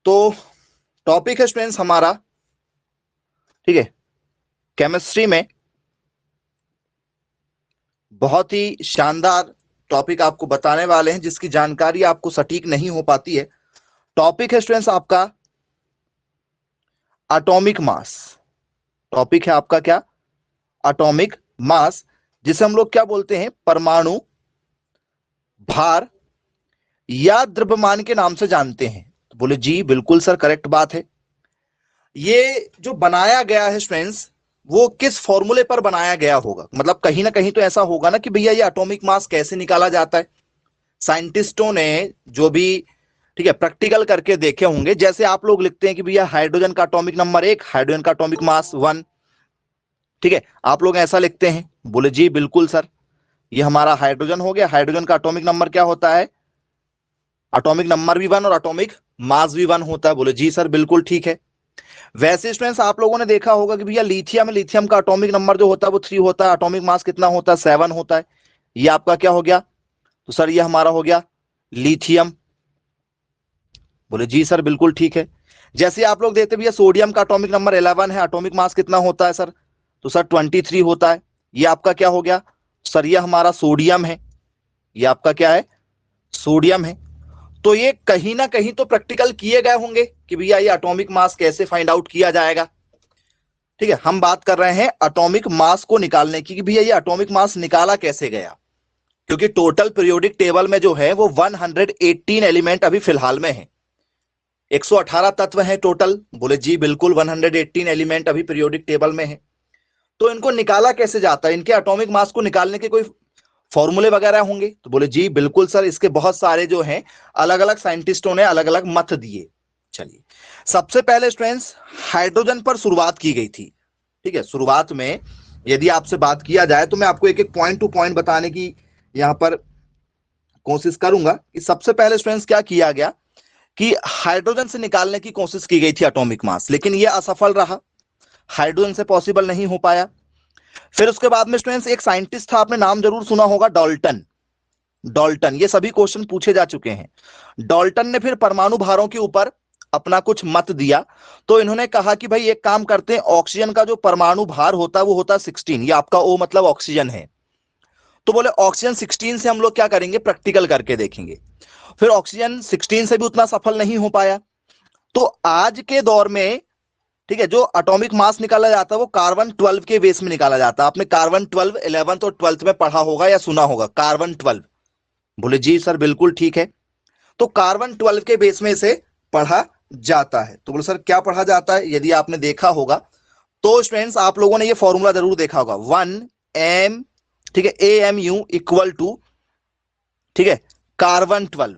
तो टॉपिक है स्टूडेंट्स हमारा, ठीक है, केमिस्ट्री में बहुत ही शानदार टॉपिक आपको बताने वाले हैं जिसकी जानकारी आपको सटीक नहीं हो पाती है। टॉपिक है स्टूडेंट्स आपका एटॉमिक मास। टॉपिक है आपका क्या? एटॉमिक मास, जिसे हम लोग क्या बोलते हैं? परमाणु भार या द्रव्यमान के नाम से जानते हैं। तो बोले जी बिल्कुल सर, करेक्ट बात है। ये जो बनाया गया है स्टूडेंट्स, वो किस फॉर्मूले पर बनाया गया होगा? मतलब कहीं ना कहीं तो ऐसा होगा ना कि भैया ये एटॉमिक मास कैसे निकाला जाता है। साइंटिस्टों ने जो भी, ठीक है, प्रैक्टिकल करके देखे होंगे। जैसे आप लोग लिखते हैं कि भैया हाइड्रोजन का एटॉमिक नंबर 1, हाइड्रोजन का एटॉमिक मास 1, ठीक है, आप लोग ऐसा लिखते हैं। बोले जी बिल्कुल सर, ये हमारा हाइड्रोजन हो गया। हाइड्रोजन का एटॉमिक नंबर क्या होता है? एटॉमिक नंबर भी 1 और एटॉमिक मास भी 1 होता है। बोले जी सर बिल्कुल ठीक है। वैसे स्टूडेंट्स आप लोगों ने देखा होगा कि भैया लिथियम का एटॉमिक नंबर जो होता है वो 3 होता है। एटॉमिक मास कितना होता है? 7 होता है। ये आपका क्या हो गया? तो सर ये हमारा हो गया लिथियम। बोले जी सर बिल्कुल ठीक है। जैसे आप लोग देखते भैया सोडियम का एटॉमिक नंबर 11 है, एटॉमिक मास कितना होता है सर? तो सर 23 होता है। ये आपका क्या हो गया? सर ये हमारा सोडियम है। ये आपका क्या है? सोडियम है। तो ये कहीं ना कहीं तो प्रैक्टिकल किए गए होंगे कि भैया ये एटॉमिक मास कैसे फाइंड आउट किया जाएगा। ठीक है, हम बात कर रहे हैं एटॉमिक मास को निकालने की कि भैया ये एटॉमिक मास निकाला कैसे गया। क्योंकि टोटल पीरियोडिक टेबल में जो है वो 118 एलिमेंट अभी फिलहाल में है। 118 तत्व हैं टोटल। बोले जी बिल्कुल, 118 एलिमेंट अभी पीरियोडिक टेबल में है। तो इनको निकाला कैसे जाता है? इनके एटॉमिक मास को निकालने के कोई फॉर्मूले वगैरह होंगे? तो बोले जी बिल्कुल सर, इसके बहुत सारे जो हैं अलग अलग साइंटिस्टों ने अलग अलग मत दिए। चलिए, सबसे पहले स्टूडेंट्स हाइड्रोजन पर शुरुआत की गई थी। ठीक है, शुरुआत में यदि आपसे बात किया जाए तो मैं आपको एक एक पॉइंट टू पॉइंट बताने की यहां पर कोशिश करूंगा कि सबसे पहले स्टूडेंट्स क्या किया गया कि हाइड्रोजन से निकालने की कोशिश की गई थी एटॉमिक मास, लेकिन यह असफल रहा। हाइड्रोजन से पॉसिबल नहीं हो पाया। फिर उसके बाद में स्टूडेंट्स एक साइंटिस्ट था, आपने नाम जरूर सुना होगा, डाल्टन। डाल्टन, ये सभी क्वेश्चन पूछे जा चुके हैं। डाल्टन ने फिर परमाणु भारों के ऊपर अपना कुछ मत दिया। तो इन्होंने कहा कि भाई एक काम करते हैं, ऑक्सीजन का जो परमाणु भार होता है वो होता है 16। ये आपका ओ मतलब ऑक्सीजन है। तो बोले ऑक्सीजन 16 से हम लोग क्या करेंगे? प्रैक्टिकल करके देखेंगे। फिर ऑक्सीजन 16 से भी उतना सफल नहीं हो पाया। तो आज के दौर में, ठीक है, जो एटॉमिक मास निकाला जाता है वो कार्बन 12 के बेस में निकाला जाता है। आपने कार्बन 12 11th और 12th में पढ़ा होगा या सुना होगा, कार्बन 12। बोले जी सर बिल्कुल ठीक है। तो कार्बन 12 के बेस में इसे पढ़ा जाता है। तो बोले सर क्या पढ़ा जाता है? यदि आपने देखा होगा तो स्टूडेंट्स आप लोगों ने ये फॉर्मूला जरूर देखा होगा, 1 m, ठीक है, AMU इक्वल टू, ठीक है, कार्बन 12।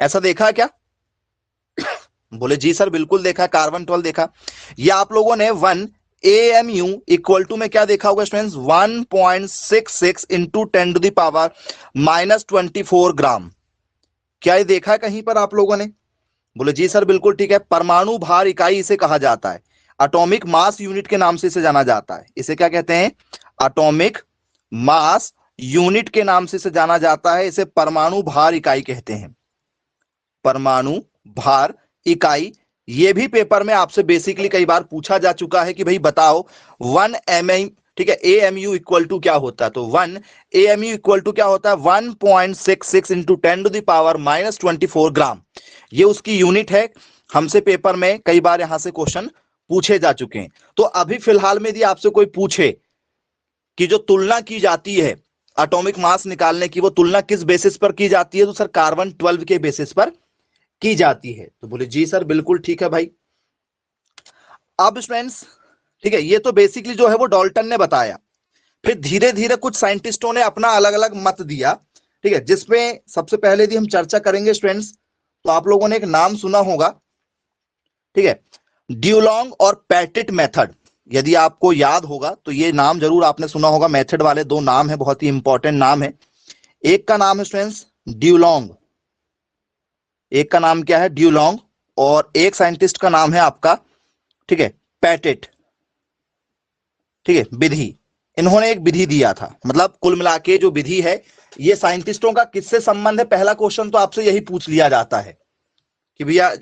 ऐसा देखा है क्या? बोले जी सर बिल्कुल देखा, कार्बन 12 देखा। या आप लोगों ने 1 AMU इक्वल टू में क्या देखा होगा स्टूडेंट्स? 1.66 इंटू 10⁻⁻24 ग्राम। क्या ये देखा है कहीं पर आप लोगों ने? बोले जी सर बिल्कुल ठीक है। परमाणु भार इकाई इसे कहा जाता है। एटॉमिक मास यूनिट के नाम से इसे जाना जाता है। इसे क्या कहते हैं? एटॉमिक मास यूनिट के नाम से इसे जाना जाता है। इसे परमाणु भार इकाई कहते हैं। परमाणु भार इकाई। ये भी पेपर में आपसे बेसिकली कई बार पूछा जा चुका है कि भाई बताओ 1 mm, ठीक है, AMU इक्वल टू क्या होता है? तो 1 AMU इक्वल टू क्या होता है? 1.66 इंटू 10⁻⁻24 ग्राम। ये उसकी यूनिट है। हमसे पेपर में कई बार यहां से क्वेश्चन पूछे जा चुके हैं। तो अभी फिलहाल में यदि आपसे कोई पूछे कि जो तुलना की जाती है एटॉमिक मास निकालने की, वो तुलना किस बेसिस पर की जाती है? तो सर कार्बन 12 के बेसिस पर की जाती है। तो बोले जी सर बिल्कुल ठीक है भाई। अब स्टूडेंट्स, ठीक है, ये तो बेसिकली जो है वो डाल्टन ने बताया। फिर धीरे धीरे कुछ साइंटिस्टों ने अपना अलग अलग मत दिया। ठीक है, जिसमें सबसे पहले यदि हम चर्चा करेंगे स्टूडेंट्स, तो आप लोगों ने एक नाम सुना होगा, ठीक है, ड्यूलोंग और पैटिट मेथड। यदि आपको याद होगा तो ये नाम जरूर आपने सुना होगा। मेथड वाले दो नाम है, बहुत ही इंपॉर्टेंट नाम है। एक का नाम है स्टूडेंट्स ड्यूलोंग, एक का नाम क्या है? ड्यूलोंग। और एक साइंटिस्ट का नाम है आपका, ठीक है, पैटिट। ठीक है, विधि। इन्होंने एक विधि दिया था। मतलब कुल मिला के जो विधि है, ये साइंटिस्टों का किससे संबंध है? पहला क्वेश्चन तो आपसे यही पूछ लिया जाता है। कि भैया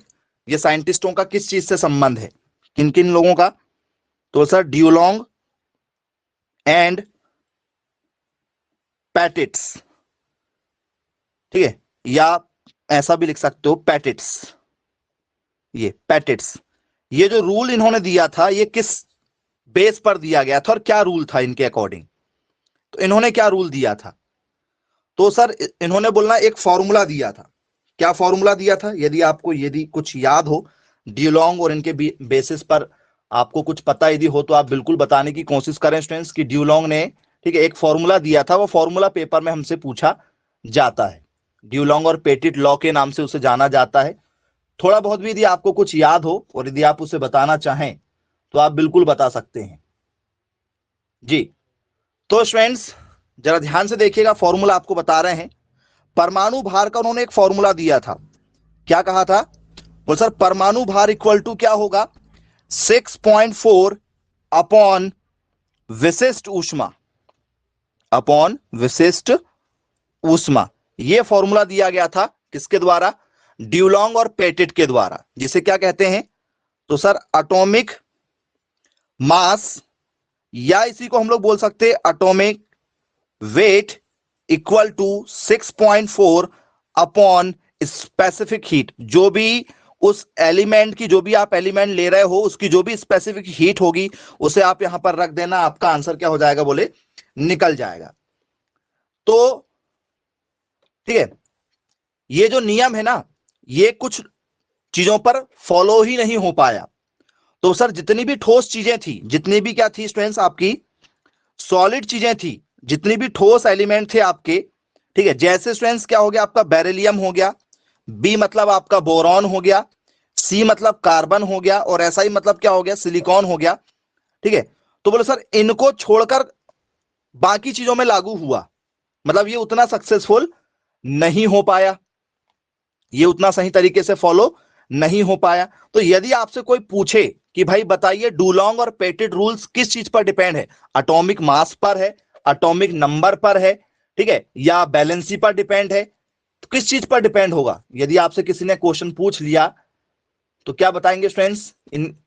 ये साइंटिस्टों का किस चीज से संबंध है, किन किन लोगों का, तो सर ड्यूलोंग एंड पैटिट्स, ठीक है, या ऐसा भी लिख सकते हो पैटिट्स, ये पैटिट्स। ये जो रूल इन्होंने दिया था ये किस बेस पर दिया गया था और क्या रूल था इनके अकॉर्डिंग, तो इन्होंने क्या रूल दिया था, तो सर इन्होंने बोलना एक फॉर्मूला दिया था। क्या फॉर्मूला दिया था, यदि कुछ याद हो ड्यूलोंग और इनके बेसिस पर आपको कुछ पता यदि हो तो आप बिल्कुल बताने की कोशिश करें स्टूडेंट्स कि ड्यूलोंग ने, ठीक है, एक फॉर्मूला दिया था, वो फॉर्मूला पेपर में हमसे पूछा जाता है। ड्यूलोंग और पेटिट लॉ के नाम से उसे जाना जाता है। थोड़ा बहुत भी यदि आपको कुछ याद हो और यदि आप उसे बताना चाहें तो आप बिल्कुल बता सकते हैं जी। तो स्टूडेंट्स जरा ध्यान से देखिएगा, फॉर्मूला आपको बता रहे हैं। परमाणु भार का उन्होंने एक फॉर्मूला दिया था, क्या कहा था, बोल सर परमाणु भार इक्वल टू क्या होगा, 6.4 अपॉन विशिष्ट ऊष्मा, अपॉन विशिष्ट ऊष्मा। यह फॉर्मूला दिया गया था किसके द्वारा, ड्यूलोंग और पेटिट के द्वारा, जिसे क्या कहते हैं, तो सर एटॉमिक मास, या इसी को हम लोग बोल सकते हैं atomic weight equal to 6.4 upon specific heat. जो भी उस एलिमेंट की, जो भी आप एलिमेंट ले रहे हो उसकी जो भी स्पेसिफिक हीट होगी उसे आप यहां पर रख देना, आपका आंसर क्या हो जाएगा, बोले निकल जाएगा। तो ठीक है, ये जो नियम है ना ये कुछ चीजों पर फॉलो ही नहीं हो पाया। तो सर जितनी भी ठोस चीजें थी, जितनी भी क्या थी स्टूडेंट्स आपकी सॉलिड चीजें थी, जितनी भी ठोस एलिमेंट थे आपके, ठीक है, जैसे स्टूडेंट्स क्या हो गया आपका बेरिलियम हो गया, बी मतलब आपका बोरॉन हो गया, सी मतलब कार्बन हो गया, और ऐसा ही मतलब क्या हो गया सिलिकॉन हो गया, ठीक है। तो बोले सर इनको छोड़कर बाकी चीजों में लागू हुआ, मतलब ये उतना सक्सेसफुल नहीं हो पाया, ये उतना सही तरीके से फॉलो नहीं हो पाया। तो यदि आपसे कोई पूछे कि भाई बताइए डुलोंग और पेटिट रूल्स किस चीज पर डिपेंड है, एटॉमिक मास पर है, एटॉमिक नंबर पर है, ठीक है, या बैलेंसी पर डिपेंड है, तो किस चीज पर डिपेंड होगा, यदि आपसे किसी ने क्वेश्चन पूछ लिया तो क्या बताएंगे स्टूडेंट्स,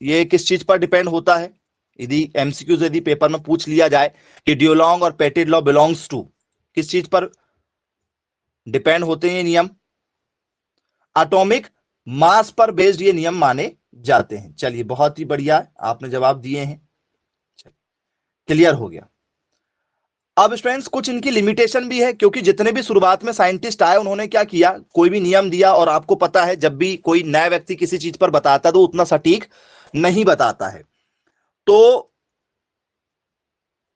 ये किस चीज पर डिपेंड होता है, यदि एमसीक्यूज यदि पेपर में पूछ लिया जाए कि ड्यूलोंग और पेटिट लॉ बिलोंग्स टू, किस चीज पर डिपेंड होते हैं ये नियम, एटॉमिक मास पर बेस्ड ये नियम माने जाते हैं। चलिए बहुत ही बढ़िया, आपने जवाब दिए हैं, क्लियर हो गया। अब स्टूडेंट्स कुछ इनकी लिमिटेशन भी है, क्योंकि जितने भी शुरुआत में साइंटिस्ट आए उन्होंने क्या किया, कोई भी नियम दिया, और आपको पता है जब भी कोई नया व्यक्ति किसी चीज पर बताता है तो उतना सटीक नहीं बताता है। तो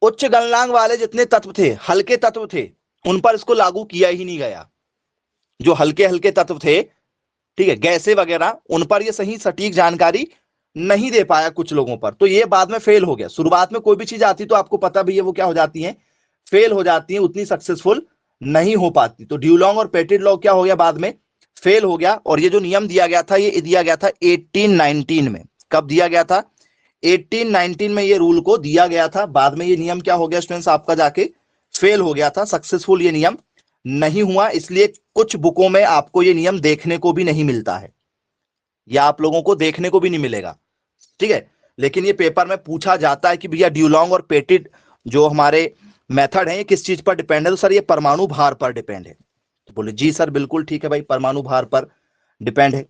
उच्च गलनांक वाले जितने तत्व थे, हल्के तत्व थे, उन पर इसको लागू किया ही नहीं गया। जो हल्के हल्के तत्व थे, ठीक है, गैसें वगैरह, उन पर ये सही सटीक जानकारी नहीं दे पाया कुछ लोगों पर, तो ये बाद में फेल हो गया। शुरुआत में कोई भी चीज आती तो आपको पता भी है वो क्या हो जाती है, फेल हो जाती है, उतनी सक्सेसफुल नहीं हो पाती। तो ड्यूलोंग और पेटिट लॉ क्या हो गया, बाद में फेल हो गया। और ये जो नियम दिया गया था ये दिया गया था 1819 में। कब दिया गया था, 1819 में ये रूल को दिया गया था। बाद में ये नियम क्या हो गया स्टूडेंट्स आपका जाके फेल हो गया था, सक्सेसफुल ये नियम नहीं हुआ, इसलिए कुछ बुकों में आपको ये नियम देखने को भी नहीं मिलता है, या आप लोगों को देखने को भी नहीं मिलेगा, ठीक है। लेकिन ये पेपर में पूछा जाता है कि भैया ड्यूलोंग और पेटिट जो हमारे मेथड है ये किस चीज पर डिपेंड है, तो सर ये परमाणु भार पर डिपेंड है। तो बोले जी सर बिल्कुल ठीक है भाई, परमाणु भार पर डिपेंड है।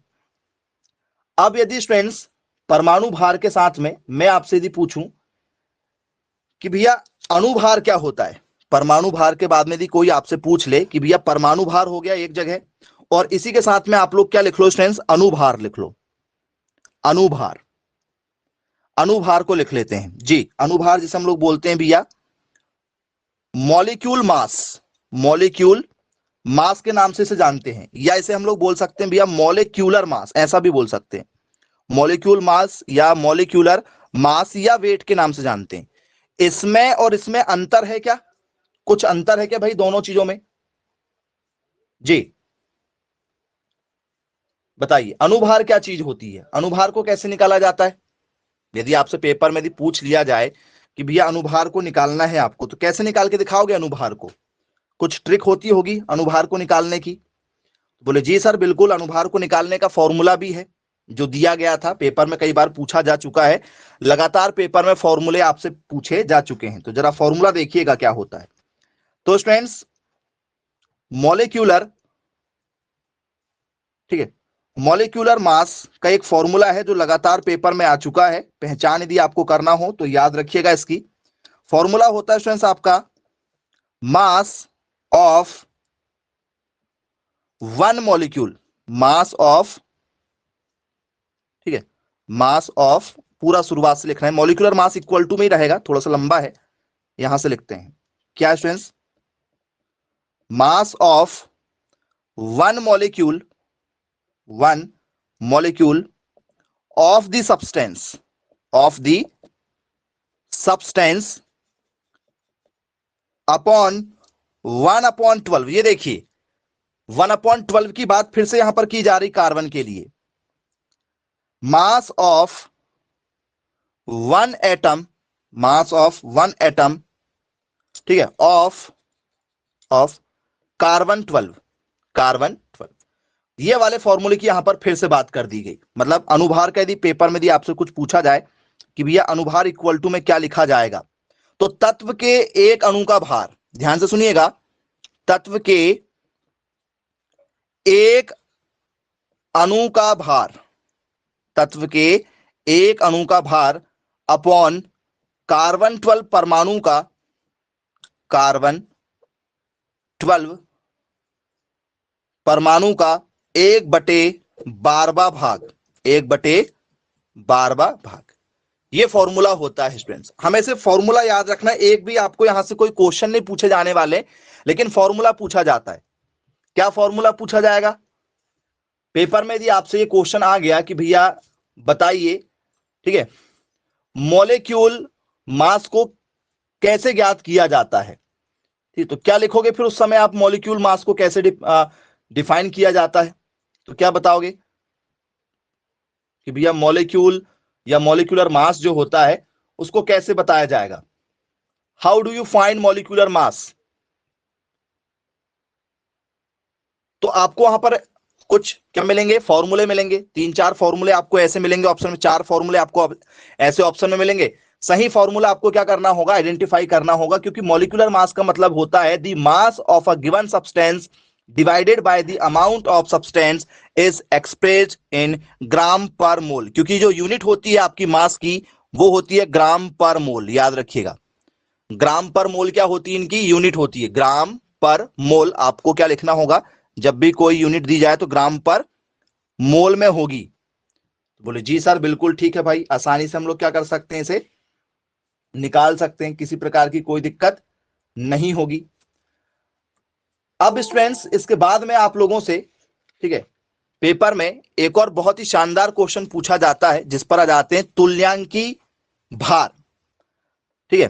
अब यदि स्टूडेंट्स परमाणु भार के साथ में मैं आपसे यदि पूछूं कि भैया अणुभार क्या होता है, परमाणु भार के बाद में यदि कोई आपसे पूछ ले कि भैया परमाणु भार हो गया एक जगह, और इसी के साथ में आप लोग क्या लिख लो स्टूडेंट्स, अणुभार लिख लो, अणुभार, अणुभार को लिख लेते हैं जी। अणुभार जिसे हम लोग बोलते हैं भैया मॉलिक्यूल मास, मॉलिक्यूल मास के नाम से इसे जानते हैं, या इसे हम लोग बोल सकते हैं भैया मॉलिक्यूलर मास, ऐसा भी बोल सकते हैं, मॉलिक्यूल मास या मॉलिक्यूलर मास या वेट के नाम से जानते हैं। इसमें और इसमें अंतर है क्या, कुछ अंतर है क्या भाई दोनों चीजों में, जी बताइए। अणुभार क्या चीज होती है, अणुभार को कैसे निकाला जाता है, यदि आपसे पेपर में यदि पूछ लिया जाए कि भैया अणुभार को निकालना है आपको, तो कैसे निकाल के दिखाओगे अणुभार को, कुछ ट्रिक होती होगी अणुभार को निकालने की, बोले जी सर बिल्कुल, अनुभार को निकालने का फॉर्मूला भी है जो दिया गया था, पेपर में कई बार पूछा जा चुका है, लगातार पेपर में फॉर्मूले आपसे पूछे जा चुके हैं। तो जरा फॉर्मूला देखिएगा क्या होता है। तो स्टूडेंट्स, मॉलिक्यूलर, ठीक है, मॉलिक्यूलर मास का एक फॉर्मूला है जो लगातार पेपर में आ चुका है। पहचान यदि आपको करना हो तो याद रखिएगा, इसकी फॉर्मूला होता है स्टूडेंट्स आपका mass of one molecule, mass of, ठीक है, मास ऑफ, पूरा शुरुआत से लिखना है, मॉलिक्यूलर मास इक्वल टू में ही रहेगा, थोड़ा सा लंबा है, यहां से लिखते हैं क्या students, mass of one molecule, one molecule of the substance, of the substance upon 1/12। ये देखिए 1/12 की बात फिर से यहां पर की जा रही कार्बन के लिए। Mass of one atom, mass of one atom, ठीक है, ऑफ कार्बन 12, कार्बन 12। ये वाले फॉर्मूले की यहां पर फिर से बात कर दी गई। मतलब अनुभार का यदि पेपर में यदि आपसे कुछ पूछा जाए कि भैया अनुभार इक्वल टू में क्या लिखा जाएगा, तो तत्व के एक अणु का भार, ध्यान से सुनिएगा, तत्व के एक अणु का भार, तत्व के एक अणु का भार अपॉन कार्बन 12 परमाणु का, कार्बन 12 परमाणु का 1/12वां भाग, 1/12वां भाग। ये फॉर्मूला होता है स्टूडेंट्स। हमें सिर्फ फॉर्मूला याद रखना है, एक भी आपको यहां से कोई क्वेश्चन नहीं पूछे जाने वाले, लेकिन फॉर्मूला पूछा जाता है। क्या फॉर्मूला पूछा जाएगा पेपर में? यदि आपसे ये क्वेश्चन आ गया कि भैया बताइए, ठीक है, मॉलिक्यूल मास को कैसे ज्ञात किया जाता है, ठीक, तो क्या लिखोगे फिर उस समय आप? मॉलिक्यूल मास को कैसे डिफाइन किया जाता है, तो क्या बताओगे कि भैया मॉलिक्यूल या मॉलिक्यूलर मास जो होता है उसको कैसे बताया जाएगा? How do you find molecular mass? तो आपको वहां पर कुछ क्या मिलेंगे? फॉर्मूले मिलेंगे, 3-4 फॉर्मूले आपको ऐसे मिलेंगे ऑप्शन में, 4 फॉर्मूले आपको ऐसे ऑप्शन में मिलेंगे। सही फॉर्मूला आपको क्या करना होगा? आइडेंटिफाई करना होगा, क्योंकि मॉलिक्यूलर मास का मतलब होता है the mass of a given substance divided by the amount of substance is expressed in gram per mole. क्योंकि जो यूनिट होती है आपकी मास की वो होती है ग्राम पर मोल, याद रखिएगा। ग्राम पर मोल क्या होती है? इनकी यूनिट होती है ग्राम पर मोल। आपको क्या लिखना होगा? जब भी कोई यूनिट दी जाए तो ग्राम पर मोल में होगी। तो बोले जी सर बिल्कुल ठीक है भाई, आसानी से हम लोग क्या कर सकते हैं, इसे निकाल सकते हैं, किसी प्रकार की कोई दिक्कत नहीं होगी। अब स्टूडेंट्स इसके बाद में आप लोगों से, ठीक है, पेपर में एक और बहुत ही शानदार क्वेश्चन पूछा जाता है जिस पर आ जाते हैं तुल्यांकी भार, ठीक है,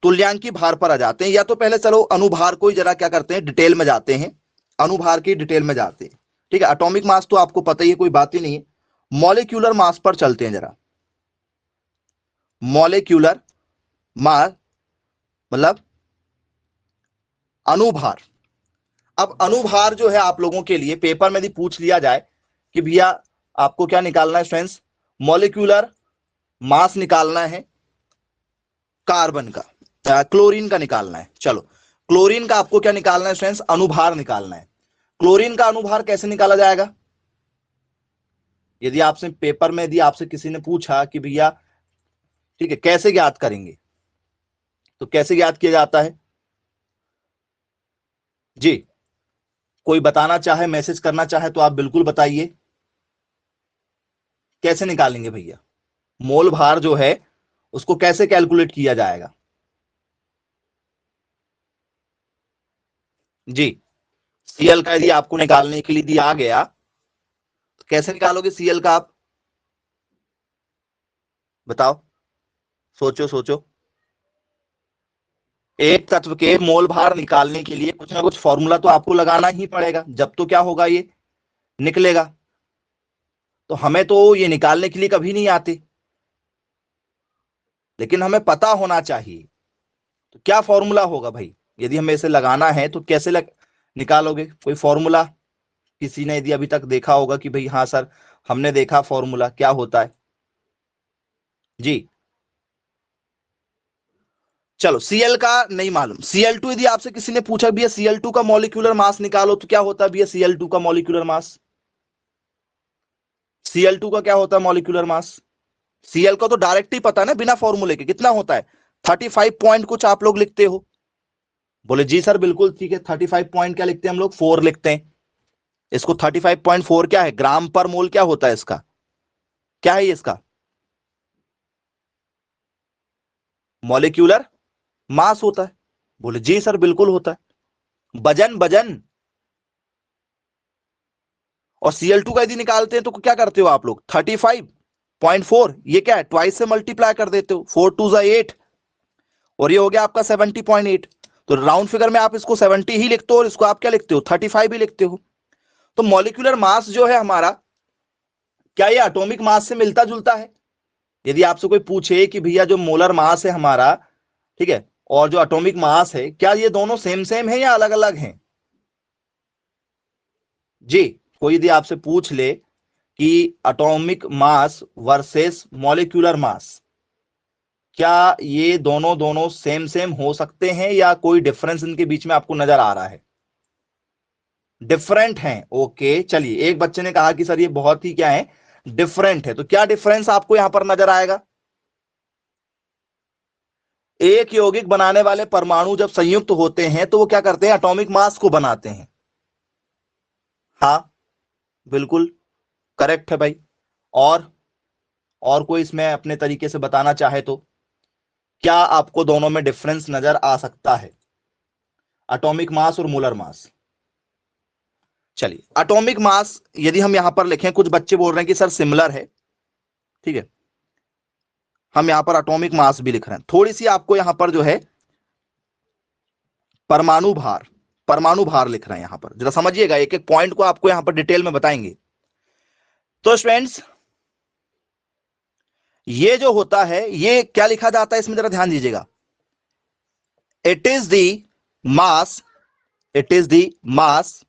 तुल्यांकी भार पर आ जाते हैं। या तो पहले चलो अनुभार को ही जरा क्या करते हैं, डिटेल में जाते हैं, अनुभार की डिटेल में जाते हैं, ठीक है। एटॉमिक मास तो आपको पता ही है, कोई बात ही नहीं है। मॉलिक्यूलर मास पर चलते हैं जरा। मॉलिक्यूलर मास मतलब अनुभार। अब अनुभार जो है आप लोगों के लिए पेपर में यदि पूछ लिया जाए कि भैया आपको क्या निकालना है स्टूडेंट्स, मॉलिक्यूलर मास निकालना है कार्बन का, क्लोरीन का निकालना है। चलो क्लोरीन का आपको क्या निकालना है स्टूडेंट्स? अनुभार निकालना है। क्लोरीन का अनुभार कैसे निकाला जाएगा? यदि आपसे पेपर में यदि आपसे किसी ने पूछा कि भैया ठीक है कैसे ज्ञात करेंगे, तो कैसे ज्ञात किया जाता है जी? कोई बताना चाहे, मैसेज करना चाहे तो आप बिल्कुल बताइए, कैसे निकालेंगे भैया? मोल भार जो है उसको कैसे कैलकुलेट किया जाएगा जी? सीएल का यदि आपको निकालने के लिए दिया आ गया तो कैसे निकालोगे सीएल का आप? बताओ, सोचो सोचो। एक तत्व के मोल भार निकालने के लिए कुछ ना कुछ फॉर्मूला तो आपको लगाना ही पड़ेगा, जब तो क्या होगा ये निकलेगा। तो हमें तो ये निकालने के लिए कभी नहीं आते, लेकिन हमें पता होना चाहिए। तो क्या फॉर्मूला होगा भाई? यदि हमें इसे लगाना है तो कैसे निकालोगे? कोई फॉर्मूला किसी ने यदि अभी तक देखा होगा कि भाई हाँ सर हमने देखा फॉर्मूला क्या होता है जी। चलो Cl का नहीं मालूम, Cl2 यदि आपसे किसी ने पूछा भैया Cl2 का मॉलिक्यूलर मास निकालो तो क्या होता है भैया Cl2 का मॉलिक्यूलर मास? Cl2 का क्या होता है मॉलिक्यूलर मास? Cl का तो डायरेक्ट ही पता है ना बिना फॉर्मूले के, कितना होता है 35 पॉइंट कुछ आप लोग लिखते हो। बोले जी सर बिल्कुल ठीक है, 35 पॉइंट क्या लिखते हैं हम लोग 4 लिखते हैं। इसको 35.4 क्या है ग्राम पर मोल, क्या होता है इसका, क्या है इसका मॉलिक्यूलर मास होता है। बोले जी सर बिल्कुल होता है, वजन वजन। और Cl2 का यदि निकालते हैं तो क्या करते हो आप लोग 35.4 ये क्या है ट्वाइस से मल्टीप्लाई कर देते हो, 4 2 जा 8 और ये हो गया आपका 70.8। तो राउंड फिगर में आप इसको 70 ही लिखते हो और इसको आप क्या लिखते हो 35 ही लिखते हो। तो मॉलिक्यूलर मास जो है हमारा, क्या ये एटॉमिक मास से मिलता जुलता है? यदि आपसे कोई पूछे कि भैया जो मोलर मास है हमारा, ठीक है, और जो एटॉमिक मास है क्या ये दोनों सेम सेम है या अलग अलग हैं? जी, कोई यदि आपसे पूछ ले कि atomic mass versus molecular mass, क्या ये दोनों दोनों सेम सेम हो सकते हैं या कोई डिफरेंस इनके बीच में आपको नजर आ रहा है? डिफरेंट हैं, ओके। चलिए एक बच्चे ने कहा कि सर ये बहुत ही क्या है डिफरेंट है, तो क्या डिफरेंस आपको यहां पर नजर आएगा? एक यौगिक बनाने वाले परमाणु जब संयुक्त होते हैं तो वो क्या करते हैं एटॉमिक मास को बनाते हैं। हाँ बिल्कुल करेक्ट है भाई। और और कोई इसमें अपने तरीके से बताना चाहे तो क्या आपको दोनों में डिफरेंस नजर आ सकता है, एटॉमिक मास और मोलर मास? चलिए एटॉमिक मास यदि हम यहां पर लिखें, कुछ बच्चे बोल रहे हैं कि सर सिमिलर है, ठीक है, हम यहां पर एटॉमिक मास भी लिख रहे हैं। थोड़ी सी आपको यहां पर जो है परमाणु भार, परमाणु भार लिख रहे हैं यहां पर, जरा समझिएगा, एक एक पॉइंट को आपको यहां पर डिटेल में बताएंगे। तो स्टूडेंट्स ये जो होता है ये क्या लिखा जाता है इसमें जरा ध्यान दीजिएगा। It is the mass, it is the mass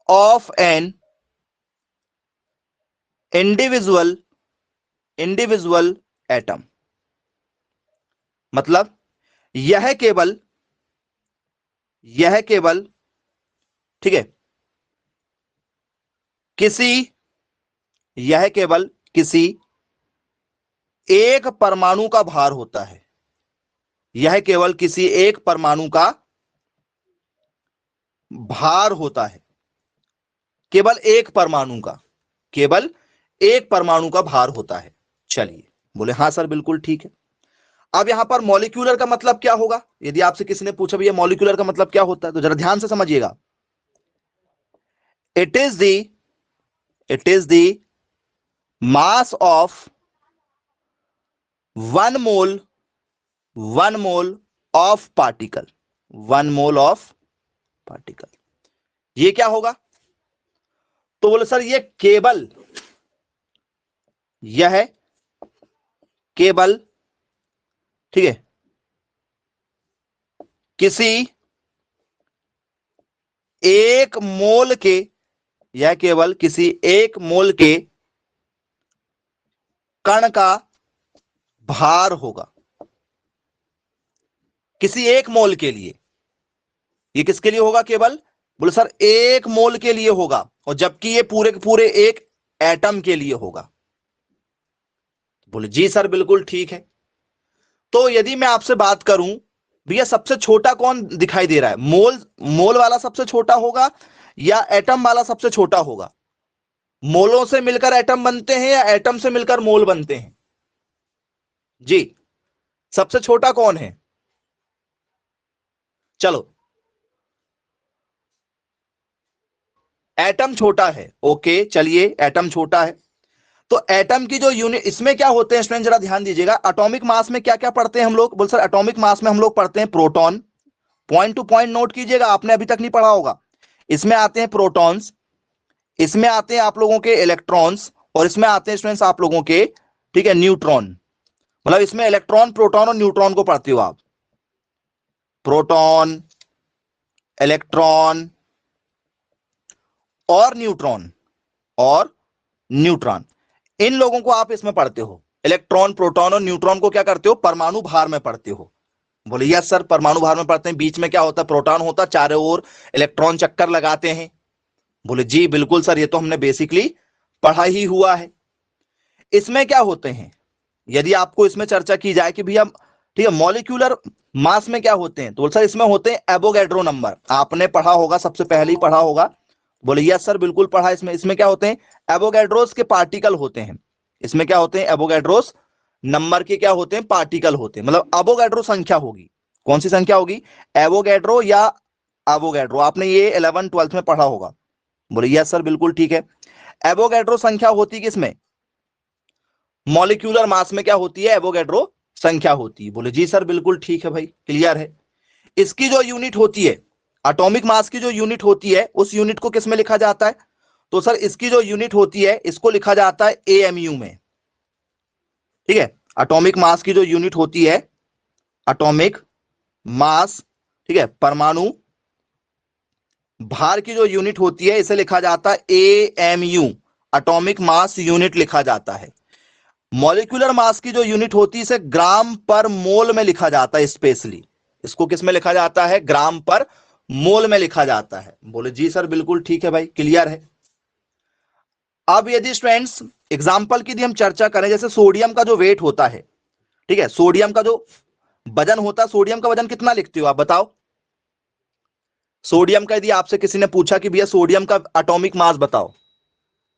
of an individual, individual atom. मतलब यह केवल, यह केवल, ठीक है, किसी, यह केवल किसी एक परमाणु का भार होता है, यह केवल किसी एक परमाणु का भार होता है, केवल एक परमाणु का, केवल एक परमाणु का भार होता है। चलिए बोले हाँ सर बिल्कुल ठीक है। अब यहां पर मॉलिक्यूलर का मतलब क्या होगा, यदि आपसे किसी ने पूछा भैया मॉलिक्यूलर का मतलब क्या होता है तो जरा ध्यान से समझिएगा। It is the, it is the mass of one mole, one mole of particle, one mole of particle. ये क्या होगा? तो बोले सर ये केवल, यह केवल, ठीक है, किसी एक मोल के, यह केवल किसी एक मोल के कण का भार होगा, किसी एक मोल के लिए। ये किसके लिए होगा केवल? बोले सर एक मोल के लिए होगा, और जबकि ये पूरे के पूरे एक एटम के लिए होगा। बोले जी सर बिल्कुल ठीक है। तो यदि मैं आपसे बात करूं भैया सबसे छोटा कौन दिखाई दे रहा है, मोल, मोल वाला सबसे छोटा होगा या एटम वाला सबसे छोटा होगा? मोलों से मिलकर एटम बनते हैं या एटम से मिलकर मोल बनते हैं? जी, सबसे छोटा कौन है? चलो एटम छोटा है, ओके चलिए एटम छोटा है। तो एटम की जो यूनिट, इसमें क्या होते हैं स्टूडेंट जरा ध्यान दीजिएगा, एटॉमिक मास में क्या क्या पढ़ते हैं हम लोग? बोल सर एटॉमिक मास में हम लोग पढ़ते हैं proton, point two point note कीजिएगा, आपने अभी तक नहीं पढ़ा होगा। इसमें आते हैं प्रोटॉन्स, इसमें आते हैं आप लोगों के इलेक्ट्रॉन्स, और इसमें आते हैं स्टूडेंट्स आप लोगों के, ठीक है, न्यूट्रॉन। मतलब इसमें इलेक्ट्रॉन प्रोटॉन और न्यूट्रॉन को पढ़ते हो आप, प्रोटॉन, इलेक्ट्रॉन और न्यूट्रॉन, और न्यूट्रॉन, इन लोगों को आप इसमें पढ़ते हो। इलेक्ट्रॉन, प्रोटॉन और न्यूट्रॉन को क्या करते हो, परमाणु भार में पढ़ते हो। बोले यस सर, परमाणु भार में पढ़ते हैं। बीच में क्या होता है, प्रोटॉन होता है, चारों ओर इलेक्ट्रॉन चक्कर लगाते हैं। बोले जी बिल्कुल सर, ये तो हमने बेसिकली पढ़ा ही हुआ है। इसमें क्या होते हैं, यदि आपको इसमें चर्चा की जाए कि भैया ठीक है मॉलिक्यूलर मास में क्या होते हैं, तो सर इसमें होते हैं एवोगैड्रो नंबर। आपने पढ़ा होगा, सबसे पहले ही पढ़ा होगा। बोले यस सर बिल्कुल पढ़ा। इसमें क्या होते हैं, एवोगैड्रोस के पार्टिकल होते हैं। इसमें क्या होते हैं, एवोगैड्रोस नंबर के क्या होते हैं, पार्टिकल होते हैं। मतलब एवोगैड्रो संख्या होगी। कौन सी संख्या होगी, एवोगैड्रो या एवोगैड्रो, आपने ये 11 12 में पढ़ा होगा। बोले यस सर बिल्कुल ठीक है। एवोगैड्रो संख्या होती किसमें, मॉलिक्यूलर मास में क्या होती है, एवोगैड्रो संख्या होती है। बोले जी सर बिल्कुल ठीक है भाई, क्लियर है। इसकी जो यूनिट होती है, एटॉमिक मास की जो यूनिट होती है, उस यूनिट को किस में लिखा जाता है, तो सर इसकी जो यूनिट होती है इसको लिखा जाता है एएमयू में। ठीक है, एटॉमिक मास की जो यूनिट होती है, एटॉमिक मास, ठीक है, परमाणु भार की जो यूनिट होती है इसे लिखा जाता है एएमयू, एटॉमिक मास यूनिट लिखा जाता है। मॉलिक्यूलर मास की जो यूनिट होती है इसे ग्राम पर मोल में लिखा जाता है। स्पेशली इसको किस में लिखा जाता है, ग्राम पर मोल में लिखा जाता है। बोले जी सर बिल्कुल ठीक है भाई, क्लियर है। अब यदि स्टूडेंट्स एग्जाम्पल की यदि हम चर्चा करें, जैसे सोडियम का जो वेट होता है, ठीक है, सोडियम का जो वजन होता है, सोडियम का वजन कितना लिखते हो आप बताओ। सोडियम का यदि आपसे किसी ने पूछा कि भैया सोडियम का एटॉमिक मास बताओ,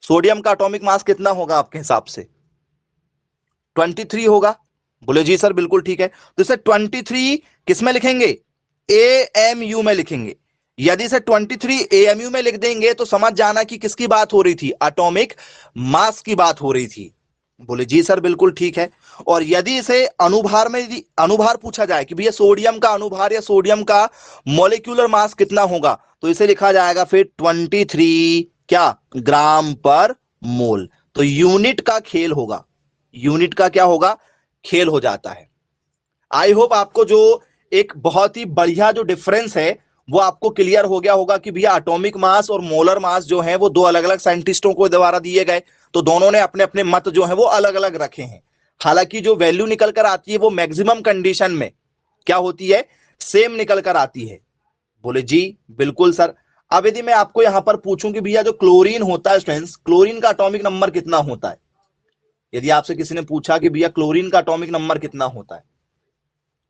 सोडियम का एटॉमिक मास कितना होगा आपके हिसाब से, 23 होगा। बोले जी सर बिल्कुल ठीक है। तो इसे 23 किस में लिखेंगे, एएमयू में लिखेंगे। यदि इसे 23 एएमयू में लिख देंगे तो समझ जाना कि किसकी बात हो रही थी, एटॉमिक मास की बात हो रही थी। बोले जी सर बिल्कुल ठीक है। और यदि इसे अनुभार में, यदि अनुभार पूछा जाए कि भैया सोडियम का अनुभार या सोडियम का मॉलिक्यूलर मास कितना होगा, तो इसे लिखा जाएगा फिर 23 क्या, ग्राम पर मोल। तो यूनिट का खेल होगा, यूनिट का क्या होगा, खेल हो जाता है। आई होप आपको जो एक बहुत ही बढ़िया जो डिफरेंस है वो आपको क्लियर हो गया होगा कि भैया एटॉमिक मास और मोलर मास जो है वो दो अलग अलग साइंटिस्टों को द्वारा दिए गए, तो दोनों ने अपने अपने मत जो है वो अलग अलग रखे हैं। हालांकि जो वैल्यू निकल कर आती है वो मैक्सिमम कंडीशन में क्या होती है, सेम निकल कर आती है। बोले जी बिल्कुल सर। अब यदि मैं आपको यहां पर पूछूं कि भैया जो क्लोरीन होता है स्टूडेंट्स, क्लोरीन का एटॉमिक नंबर कितना होता है, यदि आपसे किसी ने पूछा कि भैया क्लोरीन का एटॉमिक नंबर कितना होता है,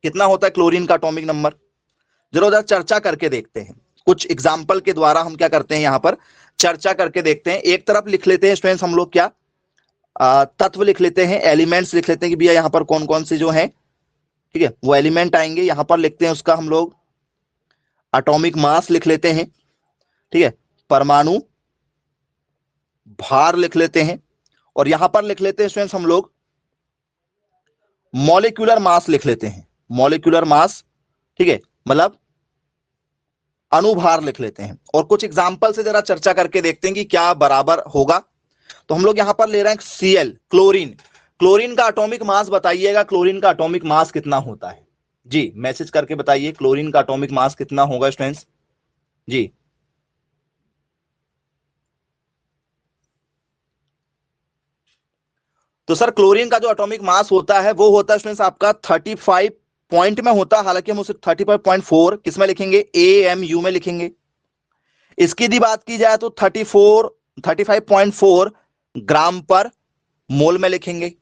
कितना होता है क्लोरीन का एटॉमिक नंबर, जरा जरा चर्चा करके देखते हैं। कुछ एग्जाम्पल के द्वारा हम क्या करते हैं, यहां पर चर्चा करके देखते हैं। एक तरफ लिख लेते हैं स्टूडेंट्स हम लोग क्या, तत्व लिख लेते हैं, एलिमेंट्स लिख लेते हैं कि भैया यहां पर कौन कौन से जो है, ठीक है, वो एलिमेंट आएंगे। यहां पर लिखते हैं उसका हम लोग एटॉमिक मास लिख लेते हैं, ठीक है, परमाणु भार लिख लेते हैं, और यहां पर लिख लेते हैं स्टूडेंट्स हम लोग मॉलिक्यूलर मास लिख लेते हैं, मॉलिक्यूलर मास, ठीक है, मतलब अनुभार लिख लेते हैं। और कुछ एग्जाम्पल से जरा चर्चा करके देखते हैं कि क्या बराबर होगा। तो हम लोग यहां पर ले रहे हैं Cl, क्लोरीन। क्लोरीन का एटॉमिक मास बताइएगा, क्लोरीन का एटॉमिक मास कितना होता है जी, मैसेज करके बताइए क्लोरीन का एटॉमिक मास कितना होगा स्टूडेंट्स जी। तो सर क्लोरीन का जो एटॉमिक मास होता है वो होता है स्टूडेंट्स आपका 35 पॉइंट में होता है। हालांकि हम उसे 35.4 किस में लिखेंगे, एएमयू में लिखेंगे। इसकी यदि बात की जाए तो 35.4 ग्राम पर मोल में लिखेंगे।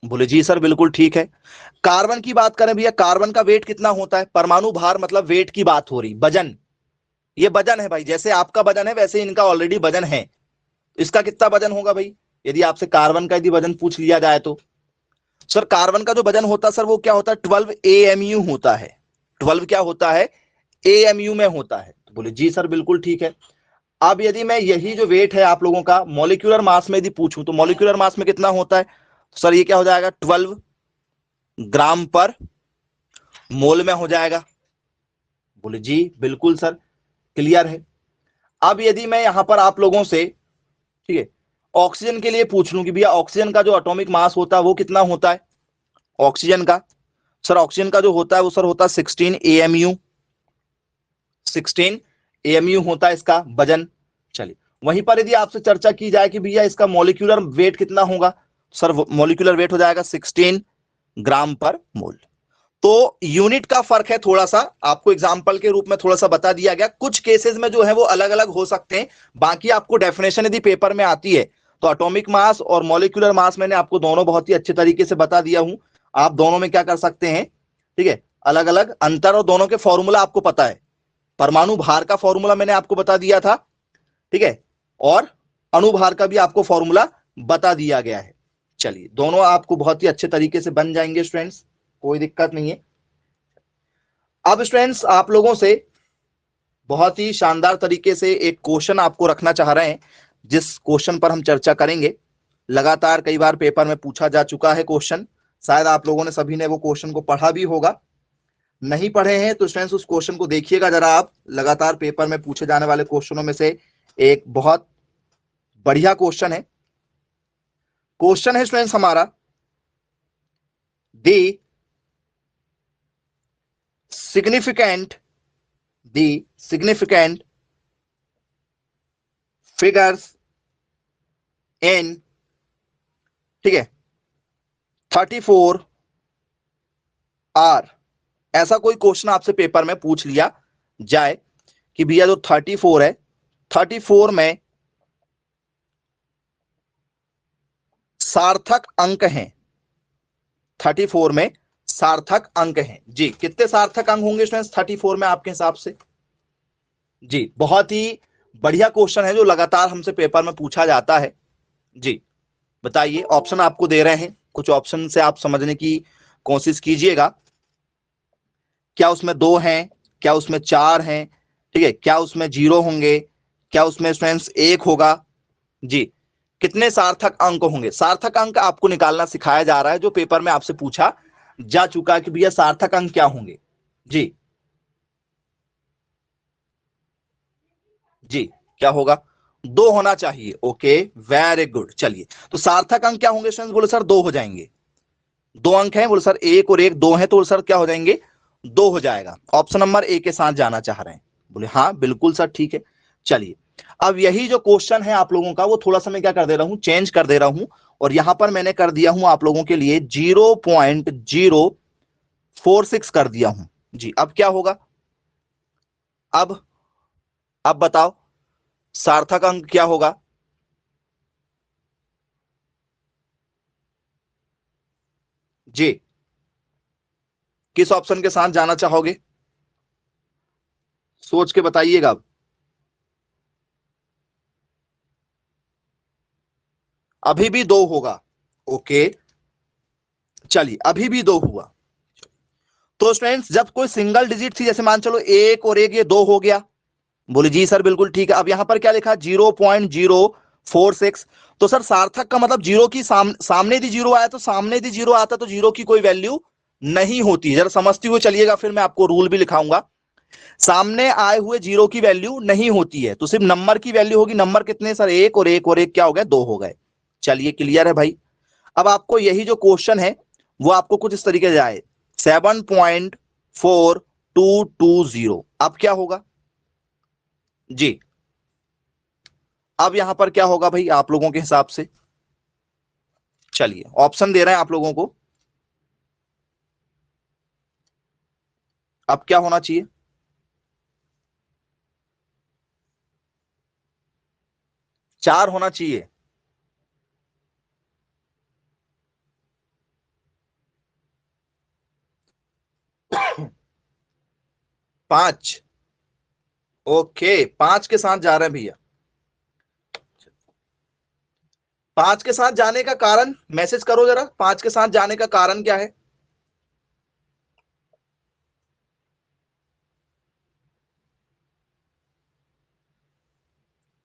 बोले जी सर बिल्कुल ठीक है। कार्बन की बात करें भैया, कार्बन का वेट कितना होता है, परमाणु भार मतलब वेट की बात हो रही, वजन, ये वजन है भाई, जैसे आपका वजन है वैसे इनका ऑलरेडी वजन है। इसका कितना वजन होगा भाई, यदि आपसे कार्बन का यदि वजन पूछ लिया जाए तो सर कार्बन का जो वजन होता है सर वो क्या होता है, 12 एएमयू होता है। 12 क्या होता है, एएमयू में होता है। तो बोले जी सर बिल्कुल ठीक है। अब यदि मैं यही जो वेट है आप लोगों का मॉलिक्यूलर मास में यदि पूछूं तो मॉलिक्यूलर मास में कितना होता है, तो सर ये क्या हो जाएगा, 12 ग्राम पर मोल में हो जाएगा। बोले जी बिल्कुल सर, क्लियर है। अब यदि मैं यहां पर आप लोगों से, ठीक है, ऑक्सीजन के लिए पूछ लूं कि भैया ऑक्सीजन का जो एटॉमिक मास होता है वो कितना होता है, ऑक्सीजन का, सर ऑक्सीजन का जो होता है वो सर होता है 16 एएमयू, 16 एएमयू होता है इसका वजन। चलिए, वहीं पर यदि आपसे चर्चा की जाए कि भैया इसका मॉलिक्यूलर वेट कितना होगा, सर मॉलिक्यूलर वेट हो जाएगा 16 ग्राम पर मोल। तो यूनिट का फर्क है थोड़ा सा, आपको एग्जांपल के रूप में थोड़ा सा बता दिया गया। कुछ केसेस में जो है वो अलग अलग हो सकते हैं, बाकी आपको डेफिनेशन यदि पेपर में आती है तो एटॉमिक मास और मॉलिक्यूलर मास मैंने आपको दोनों बहुत ही अच्छे तरीके से बता दिया हूं। आप दोनों में क्या कर सकते हैं, ठीक है, अलग अलग अंतर, और दोनों के फॉर्मूला आपको पता है। परमाणु भार का फॉर्मूला मैंने आपको बता दिया था, ठीक है, और अणुभार का भी आपको फॉर्मूला बता दिया गया है। चलिए, दोनों आपको बहुत ही अच्छे तरीके से बन जाएंगे स्टूडेंट्स, कोई दिक्कत नहीं है। अब स्टूडेंट्स आप लोगों से बहुत ही शानदार तरीके से एक क्वेश्चन आपको रखना चाह रहे हैं, जिस क्वेश्चन पर हम चर्चा करेंगे। लगातार कई बार पेपर में पूछा जा चुका है क्वेश्चन, शायद आप लोगों ने सभी ने वो क्वेश्चन को पढ़ा भी होगा। नहीं पढ़े हैं तो स्टूडेंट्स उस क्वेश्चन को देखिएगा जरा आप। लगातार पेपर में पूछे जाने वाले क्वेश्चनों में से एक बहुत बढ़िया क्वेश्चन है। क्वेश्चन है स्टूडेंट्स हमारा, द significant figures in, ठीक है, 34 आर। ऐसा कोई क्वेश्चन आपसे पेपर में पूछ लिया जाए कि भैया जो 34 है, 34 में सार्थक अंक हैं, 34 में सार्थक अंक हैं जी। कितने सार्थक अंक होंगे स्टूडेंट्स 34 में आपके हिसाब से? जी, बहुत ही बढ़िया क्वेश्चन है जो लगातार हमसे पेपर में पूछा जाता है जी। बताइए, ऑप्शन आपको दे रहे हैं, कुछ ऑप्शन से आप समझने की कोशिश कीजिएगा। क्या उसमें 2 हैं, क्या उसमें 4 हैं, ठीक है, क्या उसमें 0 होंगे, क्या उसमें स्टूडेंट्स 1 होगा जी। कितने सार्थक अंक होंगे? सार्थक अंक आपको निकालना सिखाया जा रहा है, जो पेपर में आपसे पूछा जा चुका है कि भैया सार्थक अंक क्या होंगे जी। जी, क्या होगा? 2 होना चाहिए। Okay, very good. चलिए, तो सार्थक अंक क्या होंगे स्टूडेंट्स? बोले सर 2 हो जाएंगे। 2 अंक हैं, बोले सर 1 और 1 2 है, तो सर क्या हो जाएंगे? 2 हो जाएगा। ऑप्शन नंबर ए के साथ जाना चाह रहे हैं? बोले हाँ बिल्कुल सर, ठीक है। चलिए, अब यही जो क्वेश्चन है आप लोगों का, वो थोड़ा सा मैं क्या कर दे रहा हूं, चेंज कर दे रहा हूं, और यहां पर मैंने कर दिया हूं आप लोगों के लिए 0.046 कर दिया हूं जी। अब क्या होगा? अब बताओ सार्थक अंक क्या होगा? जी, किस ऑप्शन के साथ जाना चाहोगे? सोच के बताइएगा। अब अभी भी 2 होगा। ओके, चलिए, अभी भी 2 हुआ। तो स्टूडेंट्स जब कोई सिंगल डिजिट थी, जैसे मान चलो 1 और 1 ये 2 हो गया, बोले जी सर बिल्कुल ठीक है। अब यहां पर क्या लिखा? 0.046। तो सर सार्थक का मतलब जीरो की सामने यदि जीरो आया तो सामने यदि जीरो आता तो जीरो की कोई वैल्यू नहीं होती। जरा समझते हुए चलिएगा, फिर मैं आपको रूल भी लिखाऊंगा। सामने आए हुए जीरो की वैल्यू नहीं होती है, तो सिर्फ नंबर की वैल्यू होगी। नंबर कितने सर? 1 और 1 और 1 क्या हो गए? 2 हो गए। चलिए, क्लियर है भाई। अब आपको यही जो क्वेश्चन है वो आपको कुछ इस तरीके से आए, 7.4220। अब क्या होगा जी? अब यहां पर क्या होगा भाई आप लोगों के हिसाब से? चलिए, ऑप्शन दे रहे हैं आप लोगों को। अब क्या होना चाहिए? 4 होना चाहिए। 5। ओके, 5 के साथ जा रहे हैं भैया। 5 के साथ जाने का कारण मैसेज करो जरा, 5 के साथ जाने का कारण क्या है?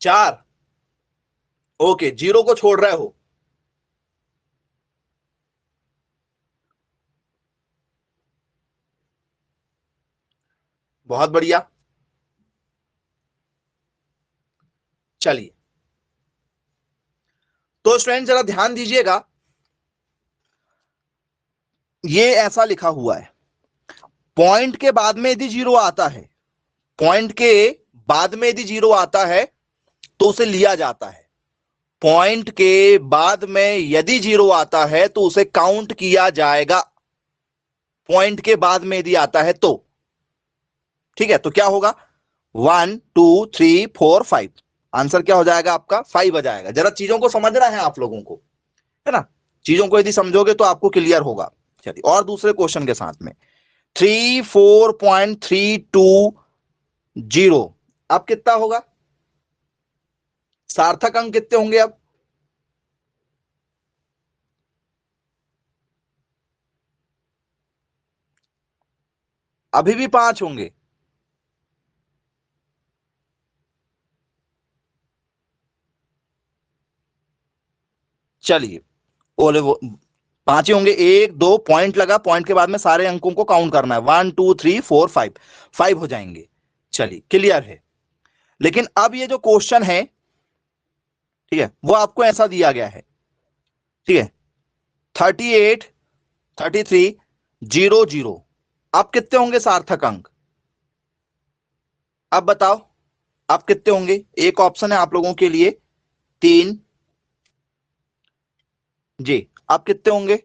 4। ओके, 0 को छोड़ रहे हो। बहुत बढ़िया। चलिए, तो स्टूडेंट जरा ध्यान दीजिएगा, ये ऐसा लिखा हुआ है, पॉइंट के बाद में यदि जीरो आता है, पॉइंट के बाद में यदि जीरो आता है तो उसे लिया जाता है। पॉइंट के बाद में यदि 0 आता है तो उसे काउंट किया जाएगा, पॉइंट के बाद में यदि आता है तो। ठीक है, तो क्या होगा, 1 2 3 4 5, आंसर क्या हो जाएगा आपका, 5 आ जाएगा। जरा चीजों को समझना है आप लोगों को, है ना, चीजों को यदि समझोगे तो आपको क्लियर होगा। चलिए और दूसरे क्वेश्चन के साथ में 34.320, अब कितना होगा, सार्थक अंक कितने होंगे अब, अभी भी 5 होंगे। चलिए, बोले वो 5 ही होंगे, 1 2 पॉइंट लगा, पॉइंट के बाद में सारे अंकों को काउंट करना है, 1 2 3 4 5, 5 हो जाएंगे। चलिए क्लियर है। लेकिन अब ये जो क्वेश्चन है, ठीक है, वो आपको ऐसा दिया गया है, ठीक है, 38 33 00, अब कितने होंगे सार्थक अंक, अब बताओ, अब कितने होंगे। एक ऑप्शन है आप लोगों के लिए 3, जी, अब कितने होंगे,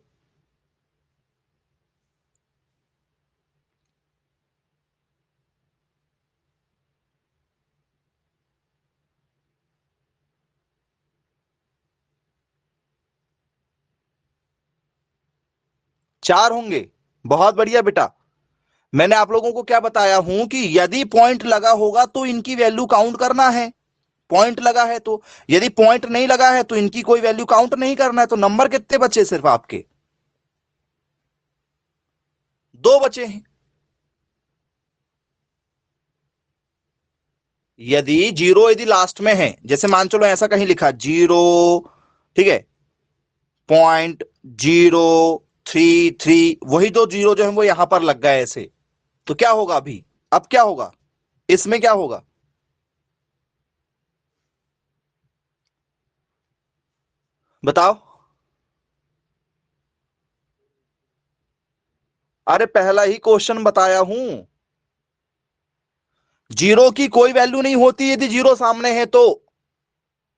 4 होंगे। बहुत बढ़िया बेटा, मैंने आप लोगों को क्या बताया हूं कि यदि पॉइंट लगा होगा तो इनकी वैल्यू काउंट करना है, पॉइंट लगा है तो, यदि पॉइंट नहीं लगा है तो इनकी कोई वैल्यू काउंट नहीं करना है। तो नंबर कितने बचे, सिर्फ आपके 2 बचे हैं। यदि 0 यदि लास्ट में है, जैसे मान चलो ऐसा कहीं लिखा 0, ठीक है, 0.033, वही दो जीरो जो है वो यहां पर लग गए ऐसे, तो क्या होगा अभी, अब क्या होगा, इसमें क्या होगा, बताओ। अरे पहला ही क्वेश्चन बताया हूं, 0 की कोई वैल्यू नहीं होती यदि 0 सामने है तो,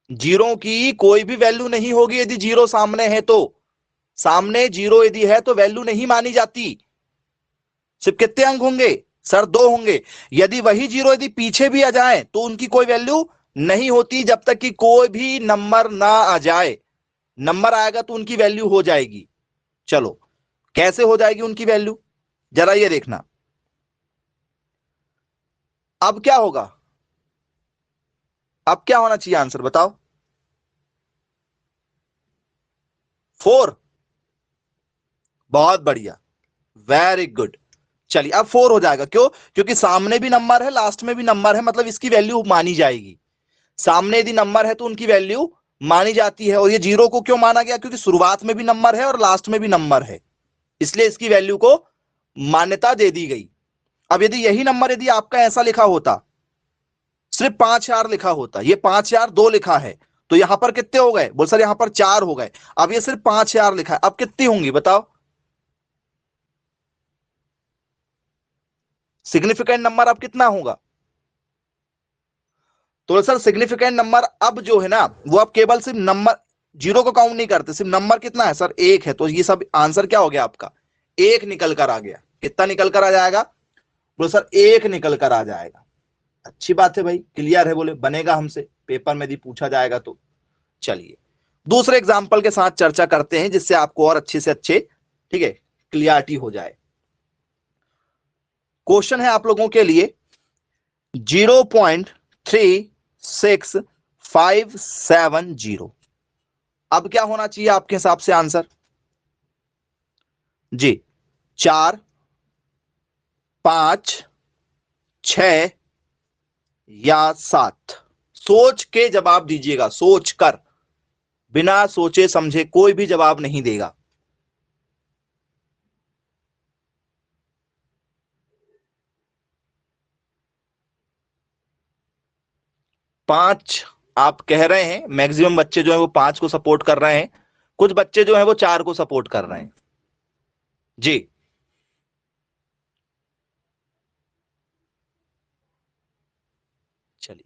0 की कोई भी वैल्यू नहीं होगी यदि 0 सामने है तो, सामने 0 यदि है तो वैल्यू नहीं मानी जाती। सिर्फ कितने अंक होंगे सर, 2 होंगे। यदि वही 0 यदि पीछे भी आ जाए तो उनकी कोई वैल्यू नहीं होती, जब तक कि कोई भी नंबर ना आ जाए। नंबर आएगा तो उनकी वैल्यू हो जाएगी। चलो, कैसे हो जाएगी उनकी वैल्यू, जरा ये देखना। अब क्या होगा, अब क्या होना चाहिए, आंसर बताओ। 4, बहुत बढ़िया, वेरी गुड। चलिए अब 4 हो जाएगा, क्यों, क्योंकि सामने भी नंबर है लास्ट में भी नंबर है, मतलब इसकी वैल्यू मानी जाएगी। सामने यदि नंबर है तो उनकी वैल्यू मानी जाती है। और ये 0 को क्यों माना गया, क्योंकि शुरुआत में भी नंबर है और लास्ट में भी नंबर है, इसलिए इसकी वैल्यू को मान्यता दे दी गई। अब यदि यही नंबर यदि आपका ऐसा लिखा होता, सिर्फ 5 4 लिखा होता, ये 5 4 2 लिखा है, तो यहां पर कितने हो गए, बोल सर यहां पर 4 हो गए। अब ये सिर्फ 5 4 लिखा है, अब कितनी होंगी बताओ, सिग्निफिकेंट नंबर अब कितना होगा। तो सर सिग्निफिकेंट नंबर अब जो है ना, वो अब केवल सिर्फ नंबर, 0 को काउंट नहीं करते, सिर्फ नंबर कितना है सर, 1 है। तो ये सब आंसर क्या हो गया आपका, 1 निकल कर आ गया। कितना निकल कर आ जाएगा, बोलो सर 1 निकल कर आ जाएगा। अच्छी बात है भाई, क्लियर है, बोले बनेगा हमसे पेपर में यदि पूछा जाएगा तो। चलिए दूसरे एग्जाम्पल के साथ चर्चा करते हैं, जिससे आपको और अच्छे से अच्छे, ठीक है, क्लियरिटी हो जाए। क्वेश्चन है आप लोगों के लिए 0.36570, अब क्या होना चाहिए आपके हिसाब से आंसर, जी, 4 5 6 या 7, सोच के जवाब दीजिएगा, सोच कर, बिना सोचे समझे कोई भी जवाब नहीं देगा। 5 आप कह रहे हैं, मैक्सिमम बच्चे जो है वो 5 को सपोर्ट कर रहे हैं, कुछ बच्चे जो है वो 4 को सपोर्ट कर रहे हैं। जी, चलिए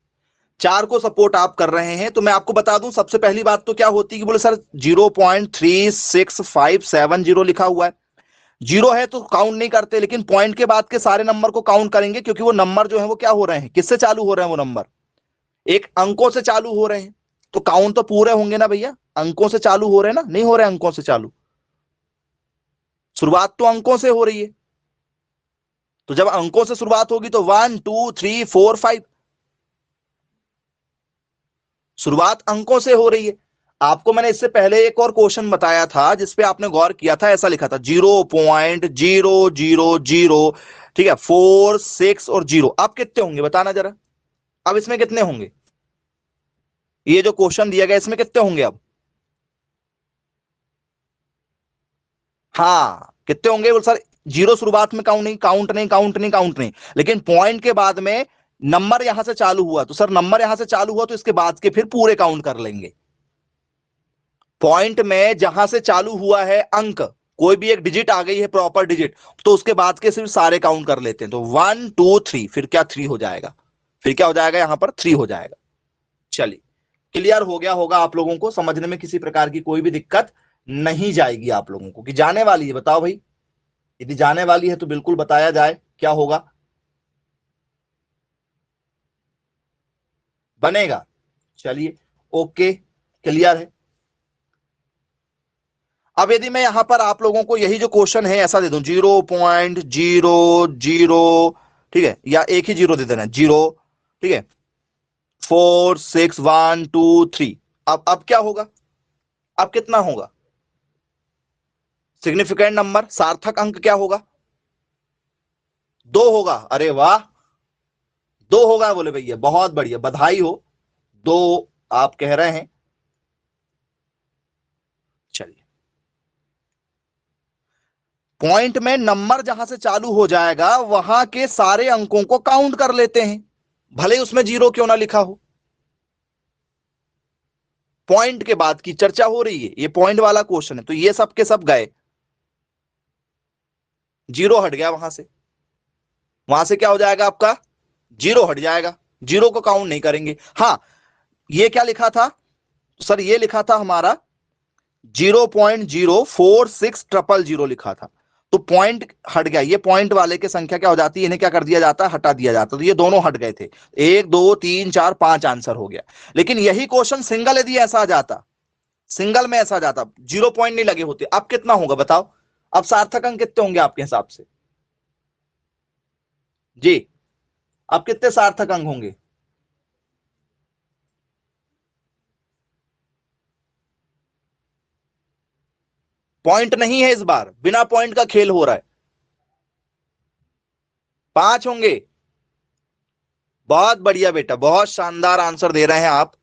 4 को सपोर्ट आप कर रहे हैं, तो मैं आपको बता दूं सबसे पहली बात तो क्या होती है कि बोले सर 0.3657 लिखा हुआ है, जीरो है तो काउंट नहीं करते, लेकिन पॉइंट के बाद के सारे नंबर को काउंट करेंगे, क्योंकि वो नंबर जो है वो क्या हो रहे हैं, किससे चालू हो रहे हैं, वो नंबर एक अंकों से चालू हो रहे हैं, तो काउंट तो पूरे होंगे ना भैया, अंकों से चालू हो रहे हैं ना, नहीं हो रहे अंकों से चालू, शुरुआत तो अंकों से हो रही है, तो जब अंकों से शुरुआत होगी तो 1 2 3 4 5, शुरुआत अंकों से हो रही है। आपको मैंने इससे पहले एक और क्वेश्चन बताया था जिसपे आपने गौर किया था, ऐसा लिखा था 0.000, ठीक है, 4 6 और 0, अब कितने होंगे बताना जरा, अब इसमें कितने होंगे, ये जो क्वेश्चन दिया गया इसमें कितने होंगे अब, हाँ कितने होंगे, बोल सर जीरो शुरुआत में काउंट नहीं, काउंट नहीं, काउंट नहीं, काउंट नहीं, लेकिन पॉइंट के बाद में नंबर यहां से चालू हुआ, तो सर नंबर यहां से चालू हुआ तो इसके बाद के फिर पूरे काउंट कर लेंगे। पॉइंट में जहां से चालू हुआ है अंक, कोई भी एक डिजिट आ गई है प्रॉपर डिजिट, तो उसके बाद के सिर्फ सारे काउंट कर लेते हैं, तो 1 2 3, फिर क्या 3 हो जाएगा, फिर क्या हो जाएगा यहां पर 3 हो जाएगा। चलिए क्लियर हो गया होगा आप लोगों को, समझने में किसी प्रकार की कोई भी दिक्कत नहीं जाएगी आप लोगों को, कि जाने वाली है बताओ भाई, यदि जाने वाली है तो बिल्कुल बताया जाए क्या होगा, बनेगा। चलिए ओके, क्लियर है। अब यदि मैं यहां पर आप लोगों को यही जो क्वेश्चन है ऐसा दे दूं 0.000, ठीक है, या एक ही जीरो दे देना 0, ठीक है, 4 6 1 2 3, अब क्या होगा, अब कितना होगा, सिग्निफिकेंट नंबर सार्थक अंक क्या होगा, 2 होगा, अरे वाह 2 होगा बोले भैया, बहुत बढ़िया, बधाई हो, 2 आप कह रहे हैं। चलिए पॉइंट में नंबर जहां से चालू हो जाएगा वहां के सारे अंकों को काउंट कर लेते हैं, भले ही उसमें जीरो क्यों ना लिखा हो, पॉइंट के बाद की चर्चा हो रही है, ये पॉइंट वाला क्वेश्चन है, तो ये सब के सब गए, जीरो हट गया वहां से क्या हो जाएगा आपका, जीरो हट जाएगा, जीरो को काउंट नहीं करेंगे। हाँ ये क्या लिखा था सर, ये लिखा था हमारा 0.046000 लिखा था, तो पॉइंट हट गया, ये पॉइंट वाले की संख्या क्या हो जाती है, इन्हें क्या कर दिया जाता है, हटा दिया जाता, तो ये दोनों हट गए थे, 1 2 3 4 5 आंसर हो गया। लेकिन यही क्वेश्चन सिंगल यदि ऐसा आ जाता, सिंगल में ऐसा आ जाता, 0 पॉइंट नहीं लगे होते, अब कितना होगा बताओ, अब सार्थक अंक कितने होंगे आपके हिसाब से जी, अब कितने सार्थक अंक होंगे, पॉइंट नहीं है इस बार, बिना पॉइंट का खेल हो रहा है, 5 होंगे, बहुत बढ़िया बेटा, बहुत शानदार आंसर दे रहे हैं आप।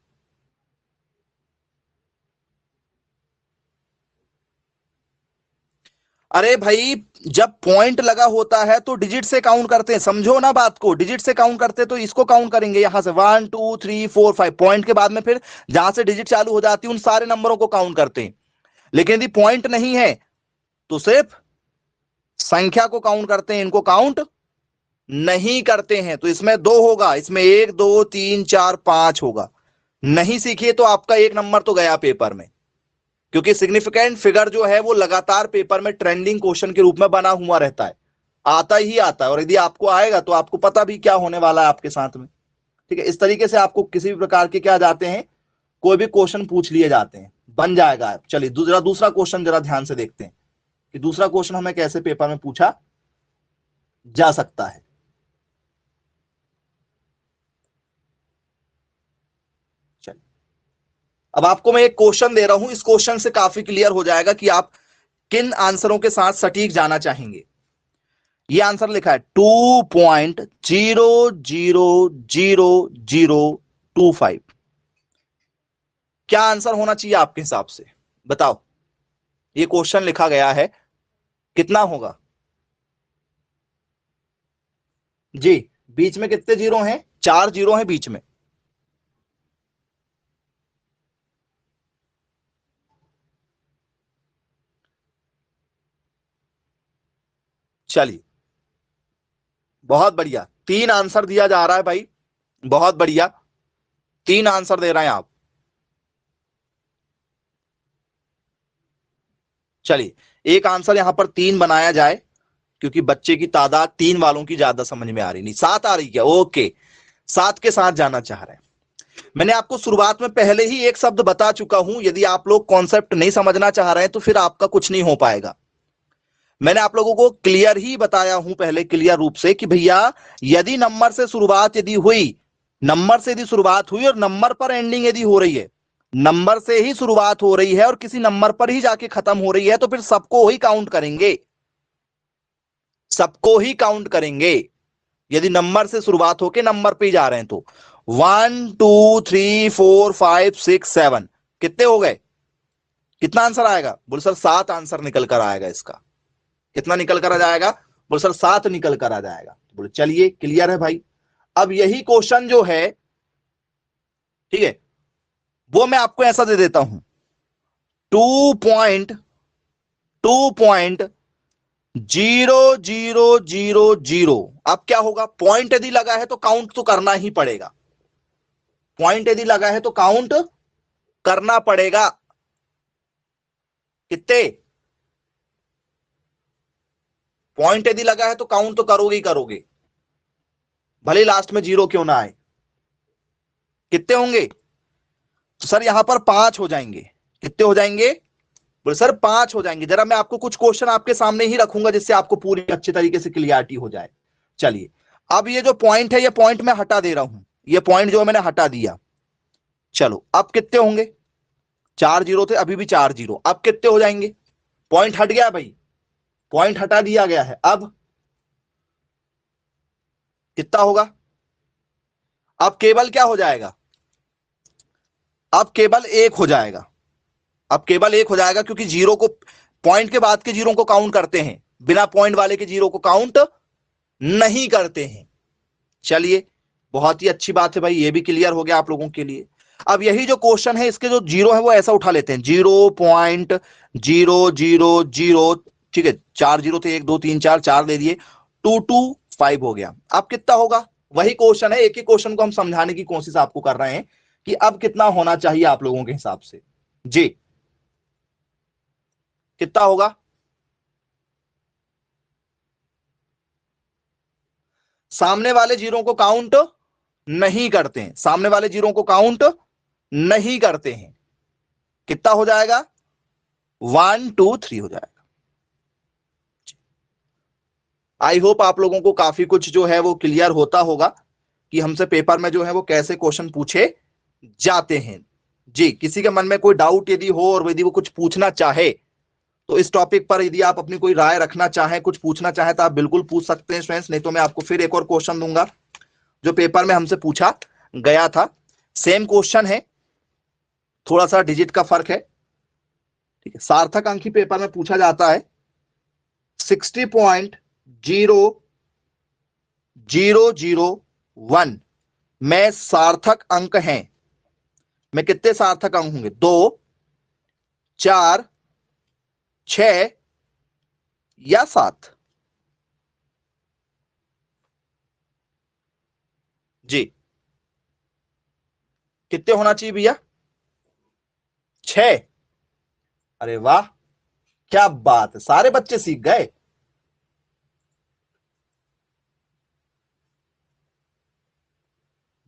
अरे भाई जब पॉइंट लगा होता है तो डिजिट से काउंट करते हैं, समझो ना बात को, डिजिट से काउंट करते तो इसको काउंट करेंगे यहां से 1 2 3 4 5, पॉइंट के बाद में फिर जहां से डिजिट चालू हो जाती है उन सारे नंबरों को काउंट करते हैं, लेकिन यदि पॉइंट नहीं है तो सिर्फ संख्या को काउंट करते हैं, इनको काउंट नहीं करते हैं, तो इसमें 2 होगा, इसमें 1 2 3 4 5 होगा, नहीं सीखिए तो आपका एक नंबर तो गया पेपर में, क्योंकि सिग्निफिकेंट फिगर जो है वो लगातार पेपर में ट्रेंडिंग क्वेश्चन के रूप में बना हुआ रहता है, आता ही आता है, और यदि आपको आएगा तो आपको पता भी क्या होने वाला है आपके साथ में, ठीक है, इस तरीके से आपको किसी भी प्रकार के क्या जाते हैं, कोई भी क्वेश्चन पूछ लिए जाते हैं, बन जाएगा। चलिए दूसरा दूसरा क्वेश्चन जरा ध्यान से देखते हैं कि दूसरा क्वेश्चन हमें कैसे पेपर में पूछा जा सकता है। चलिए अब आपको मैं एक क्वेश्चन दे रहा हूं, इस क्वेश्चन से काफी क्लियर हो जाएगा कि आप किन आंसरों के साथ सटीक जाना चाहेंगे। ये आंसर लिखा है 2.00025, क्या आंसर होना चाहिए आपके हिसाब से बताओ, ये क्वेश्चन लिखा गया है, कितना होगा जी, बीच में कितने जीरो हैं, 4 जीरो हैं बीच में, चलिए बहुत बढ़िया, 3 आंसर दिया जा रहा है भाई, बहुत बढ़िया, 3 आंसर दे रहे हैं आप। चलिए एक आंसर यहां पर 3 बनाया जाए, क्योंकि बच्चे की तादाद 3 वालों की ज्यादा समझ में आ रही नहीं। 7 आ रही क्या? ओके, 7 के साथ जाना चाह रहे हैं। मैंने आपको शुरुआत में पहले ही एक शब्द बता चुका हूं, यदि आप लोग कॉन्सेप्ट नहीं समझना चाह रहे हैं तो फिर आपका कुछ नहीं हो पाएगा। मैंने आप लोगों को क्लियर ही बताया हूं पहले, क्लियर रूप से, कि भैया यदि नंबर से शुरुआत यदि हुई, नंबर से यदि शुरुआत हुई और नंबर पर एंडिंग यदि हो रही है, नंबर से ही शुरुआत हो रही है और किसी नंबर पर ही जाके खत्म हो रही है, तो फिर सबको ही काउंट करेंगे, सबको ही काउंट करेंगे। यदि नंबर से शुरुआत होके नंबर पे ही जा रहे हैं तो 1 2 3 4 5 6 7 कितने हो गए? कितना आंसर आएगा? बोल सर 7 आंसर निकल कर आएगा इसका। कितना निकल कर आ जाएगा? बोल सर 7 निकल कर आ जाएगा। बोले चलिए क्लियर है भाई। अब यही क्वेश्चन जो है, ठीक है, वो मैं आपको ऐसा दे देता हूं, 2.0 अब क्या होगा? पॉइंट यदि लगा है तो काउंट तो करना ही पड़ेगा, पॉइंट यदि लगा है तो काउंट करना पड़ेगा। कितने? पॉइंट यदि लगा है तो काउंट तो करोगे ही करोगे, भले लास्ट में 0 क्यों ना आए। कितने होंगे? तो सर यहां पर 5 हो जाएंगे। कितने हो जाएंगे? बोले सर 5 हो जाएंगे। जरा मैं आपको कुछ क्वेश्चन आपके सामने ही रखूंगा जिससे आपको पूरी अच्छे तरीके से क्लियरिटी हो जाए। चलिए अब ये जो पॉइंट है, ये पॉइंट मैं हटा दे रहा हूं, ये पॉइंट जो मैंने हटा दिया। चलो अब कितने होंगे? 4 जीरो थे, अभी भी 4 जीरो। अब कितने हो जाएंगे? पॉइंट हट गया भाई, पॉइंट हटा दिया गया है। अब कितना होगा? अब केवल क्या हो जाएगा? अब केवल 1 हो जाएगा। अब केवल 1 हो जाएगा, क्योंकि जीरो को, पॉइंट के बाद के जीरो को काउंट करते हैं, बिना पॉइंट वाले के जीरो को काउंट नहीं करते हैं। चलिए बहुत ही अच्छी बात है भाई, ये भी क्लियर हो गया आप लोगों के लिए। अब यही जो क्वेश्चन है, इसके जो जीरो है वो ऐसा उठा लेते हैं, 0.000, ठीक है, 4 जीरो थे, 1 2 3 4, 4 दे दिए, 225 हो गया। अब कितना होगा? वही क्वेश्चन है, एक ही क्वेश्चन को हम समझाने की कोशिश आपको कर रहे हैं कि अब कितना होना चाहिए आप लोगों के हिसाब से। जी कितना होगा? सामने वाले जीरो को काउंट नहीं करते हैं, सामने वाले जीरो को काउंट नहीं करते हैं। कितना हो जाएगा? 1 2 3 हो जाएगा। आई होप आप लोगों को काफी कुछ जो है वो क्लियर होता होगा कि हमसे पेपर में जो है वो कैसे क्वेश्चन पूछे जाते हैं। जी किसी के मन में कोई डाउट यदि हो और यदि वो कुछ पूछना चाहे, तो इस टॉपिक पर यदि आप अपनी कोई राय रखना चाहें, कुछ पूछना चाहें, तो आप बिल्कुल पूछ सकते हैं स्टूडेंट्स। नहीं तो मैं आपको फिर एक और क्वेश्चन दूंगा जो पेपर में हमसे पूछा गया था। सेम क्वेश्चन है, थोड़ा सा डिजिट का फर्क है, ठीक है। सार्थक अंक ही पेपर में पूछा जाता है। 60.0001 में सार्थक अंक हैं। में कितने सार्थक अंक होंगे? 2 4 6 या 7? जी कितने होना चाहिए भैया? 6? अरे वाह, क्या बात है, सारे बच्चे सीख गए।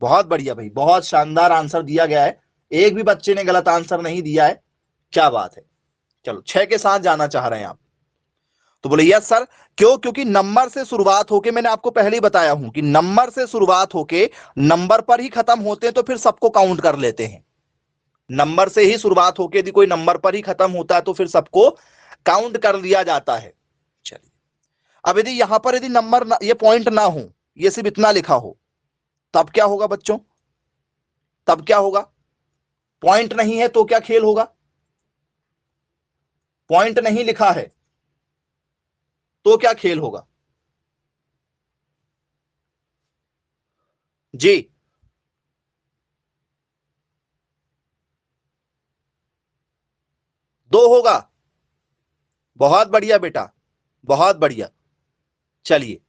बहुत बढ़िया भाई, बहुत शानदार आंसर दिया गया है, एक भी बच्चे ने गलत आंसर नहीं दिया है। क्या बात है। चलो 6 के साथ जाना चाह रहे हैं आप, तो बोले यस सर। क्यों? क्योंकि नंबर से शुरुआत होके, मैंने आपको पहले ही बताया हूं कि नंबर से शुरुआत होके नंबर पर ही खत्म होते हैं, तो फिर सबको काउंट कर लेते हैं। नंबर से ही शुरुआत होके यदि कोई नंबर पर ही खत्म होता है तो फिर सबको काउंट कर लिया जाता है। चलिए अब यदि यहां पर यदि नंबर ये पॉइंट ना हो, ये सिर्फ इतना लिखा हो, तब क्या होगा बच्चों? तब क्या होगा? पॉइंट नहीं है तो क्या खेल होगा? पॉइंट नहीं लिखा है तो क्या खेल होगा? जी 2 होगा। बहुत बढ़िया बेटा, बहुत बढ़िया। चलिए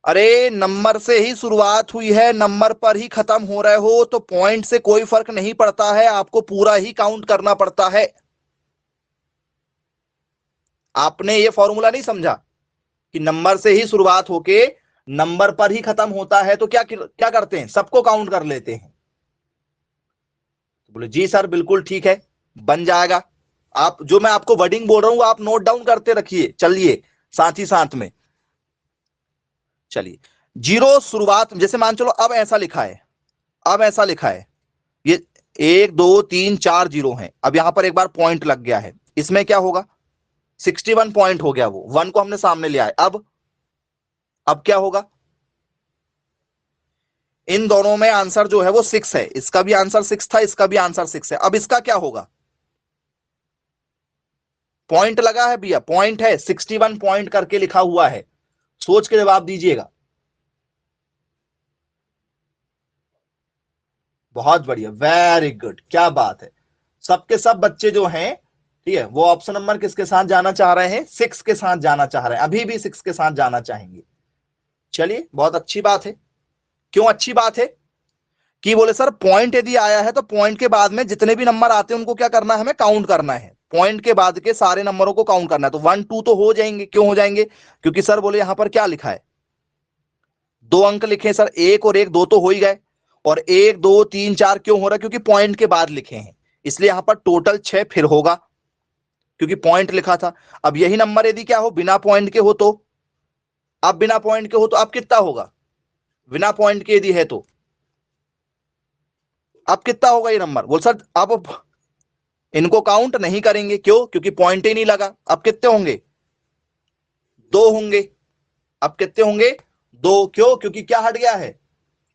अरे नंबर से ही शुरुआत हुई है, नंबर पर ही खत्म हो रहे हो तो पॉइंट से कोई फर्क नहीं पड़ता है, आपको पूरा ही काउंट करना पड़ता है। आपने ये फॉर्मूला नहीं समझा कि नंबर से ही शुरुआत होके नंबर पर ही खत्म होता है, तो क्या क्या करते हैं, सबको काउंट कर लेते हैं। तो बोले जी सर बिल्कुल ठीक है, बन जाएगा। आप जो मैं आपको वर्डिंग बोल रहा हूं आप नोट डाउन करते रखिए, चलिए साथ ही साथ में। चलिए जीरो शुरुआत, जैसे मान चलो अब ऐसा लिखा है, अब ऐसा लिखा है, ये 1 2 3 4 जीरो है, अब यहां पर एक बार पॉइंट लग गया है, इसमें क्या होगा, 61 पॉइंट हो गया, वो 1 को हमने सामने लिया है। अब क्या होगा, इन दोनों में आंसर जो है वो 6 है, इसका भी आंसर 6 था, इसका भी आंसर 6 है। अब इसका क्या होगा, पॉइंट लगा है भैया, पॉइंट है, 61 पॉइंट करके लिखा हुआ है, सोच के जवाब दीजिएगा। बहुत बढ़िया, वेरी गुड, क्या बात है। सबके सब बच्चे जो हैं, ठीक है, वो ऑप्शन नंबर किसके साथ जाना चाह रहे हैं, 6 के साथ जाना चाह रहे हैं, अभी भी 6 के साथ जाना चाहेंगे। चलिए बहुत अच्छी बात है। क्यों अच्छी बात है, कि बोले सर पॉइंट यदि आया है तो पॉइंट के बाद में जितने भी नंबर आते हैं उनको क्या करना है, हमें काउंट करना है, पॉइंट के बाद के सारे नंबरों को काउंट करना है। तो 1 2 तो हो जाएंगे, क्यों हो जाएंगे, क्योंकि सर बोले यहां पर क्या लिखा है, 2 अंक लिखे सर, 1 और 1 2 तो हो ही गए, और 1 2 3 4 क्यों हो रहा है, क्योंकि पॉइंट के बाद लिखे हैं, इसलिए यहां पर टोटल 6 फिर होगा, क्योंकि पॉइंट लिखा था। अब यही नंबर यदि क्या हो, बिना पॉइंट के हो तो, अब बिना पॉइंट के हो तो अब कितना होगा, बिना पॉइंट के यदि है तो अब कितना होगा ये नंबर, बोल सर अब इनको काउंट नहीं करेंगे, क्यों, क्योंकि पॉइंट ही नहीं लगा। अब कितने होंगे, 2 होंगे। अब कितने होंगे, 2, क्यों, क्योंकि क्या हट गया है,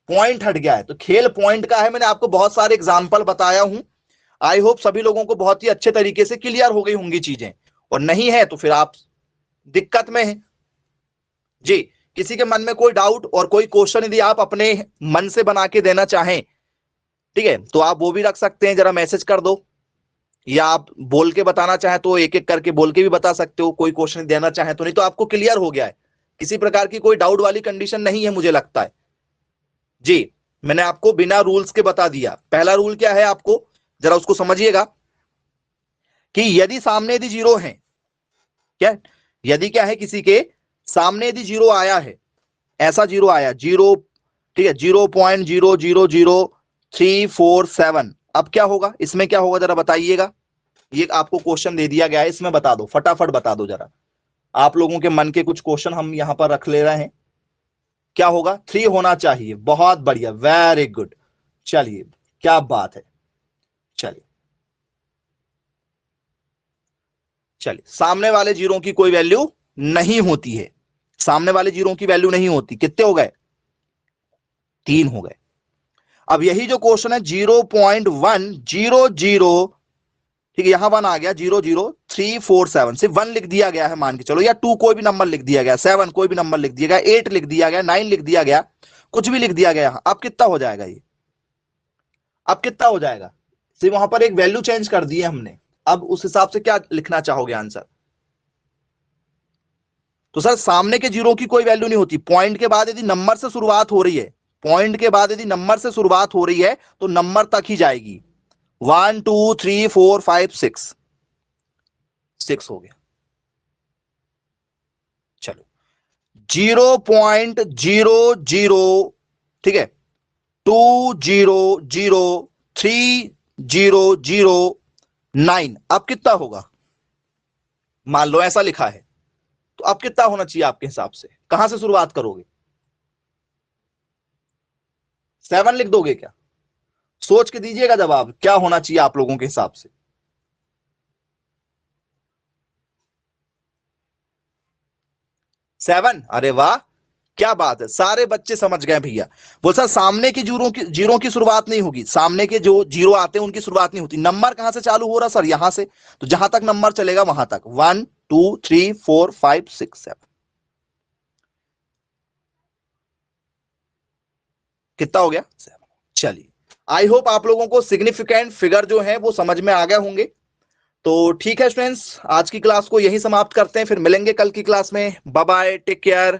पॉइंट हट गया है। तो खेल पॉइंट का है, मैंने आपको बहुत सारे एग्जाम्पल बताया हूं, आई होप सभी लोगों को बहुत ही अच्छे तरीके से क्लियर हो गई होंगी चीजें, और नहीं है तो फिर आप दिक्कत में हैं जी। किसी के मन में कोई डाउट और कोई क्वेश्चन यदि आप अपने मन से बना के देना चाहें, ठीक है, तो आप वो भी रख सकते हैं, जरा मैसेज कर दो, या आप बोल के बताना चाहें तो एक एक करके बोल के भी बता सकते हो, कोई क्वेश्चन देना चाहें तो। नहीं तो आपको क्लियर हो गया है, किसी प्रकार की कोई डाउट वाली कंडीशन नहीं है मुझे लगता है जी। मैंने आपको बिना रूल्स के बता दिया। पहला रूल क्या है, आपको जरा उसको समझिएगा, कि यदि सामने यदि जीरो है, क्या, यदि क्या है, किसी के सामने यदि जीरो आया है, ऐसा जीरो आया, जीरो, ठीक है, 0.0000347, अब क्या होगा, इसमें क्या होगा जरा बताइएगा। ये आपको क्वेश्चन दे दिया गया है, इसमें बता दो, फटाफट बता दो जरा, आप लोगों के मन के कुछ क्वेश्चन हम यहां पर रख ले रहे हैं। क्या होगा, 3 होना चाहिए, बहुत बढ़िया, वेरी गुड, चलिए क्या बात है। चलिए चलिए, सामने वाले जीरो की कोई वैल्यू नहीं होती है, सामने वाले जीरो की वैल्यू नहीं होती। कितने हो गए, 3 हो गए। अब यही जो क्वेश्चन है 0.100, ठीक है, यहां 1 आ गया, 00347, सिर्फ 1 लिख दिया गया है मान के चलो, या 2 कोई भी नंबर लिख दिया गया, 7 कोई भी नंबर लिख दिया गया, 8 लिख दिया गया, 9 लिख दिया गया, कुछ भी लिख दिया गया। अब कितना हो जाएगा ये, अब कितना हो जाएगा, सिर्फ वहां पर एक वैल्यू चेंज कर दी है हमने, अब उस हिसाब से क्या लिखना चाहोगे आंसर। तो सर सामने के जीरो की कोई वैल्यू नहीं होती, पॉइंट के बाद यदि नंबर से शुरुआत हो रही है, पॉइंट के बाद यदि नंबर से शुरुआत हो रही है तो नंबर तक ही जाएगी। 1 2 3 4 5 6, 6 हो गया। चलो 0.00, ठीक है, 2000309, अब कितना होगा, मान लो ऐसा लिखा है, तो अब कितना होना चाहिए आपके हिसाब से, कहां से शुरुआत करोगे, 7 लिख दोगे क्या, सोच के दीजिएगा जवाब, क्या होना चाहिए आप लोगों के हिसाब से। 7, अरे वाह, क्या बात है, सारे बच्चे समझ गए भैया। बोल सर सामने की जीरो की शुरुआत नहीं होगी, सामने के जो जीरो आते हैं उनकी शुरुआत नहीं होती, नंबर कहां से चालू हो रहा सर, यहां से, तो जहां तक नंबर चलेगा वहां तक, 1 2 3 4 5 6 7, कितना हो गया, 7। चलिए आई होप आप लोगों को सिग्निफिकेंट फिगर जो है वो समझ में आ गए होंगे। तो ठीक है स्टूडेंट्स, आज की क्लास को यहीं समाप्त करते हैं, फिर मिलेंगे कल की क्लास में। Bye bye, take care.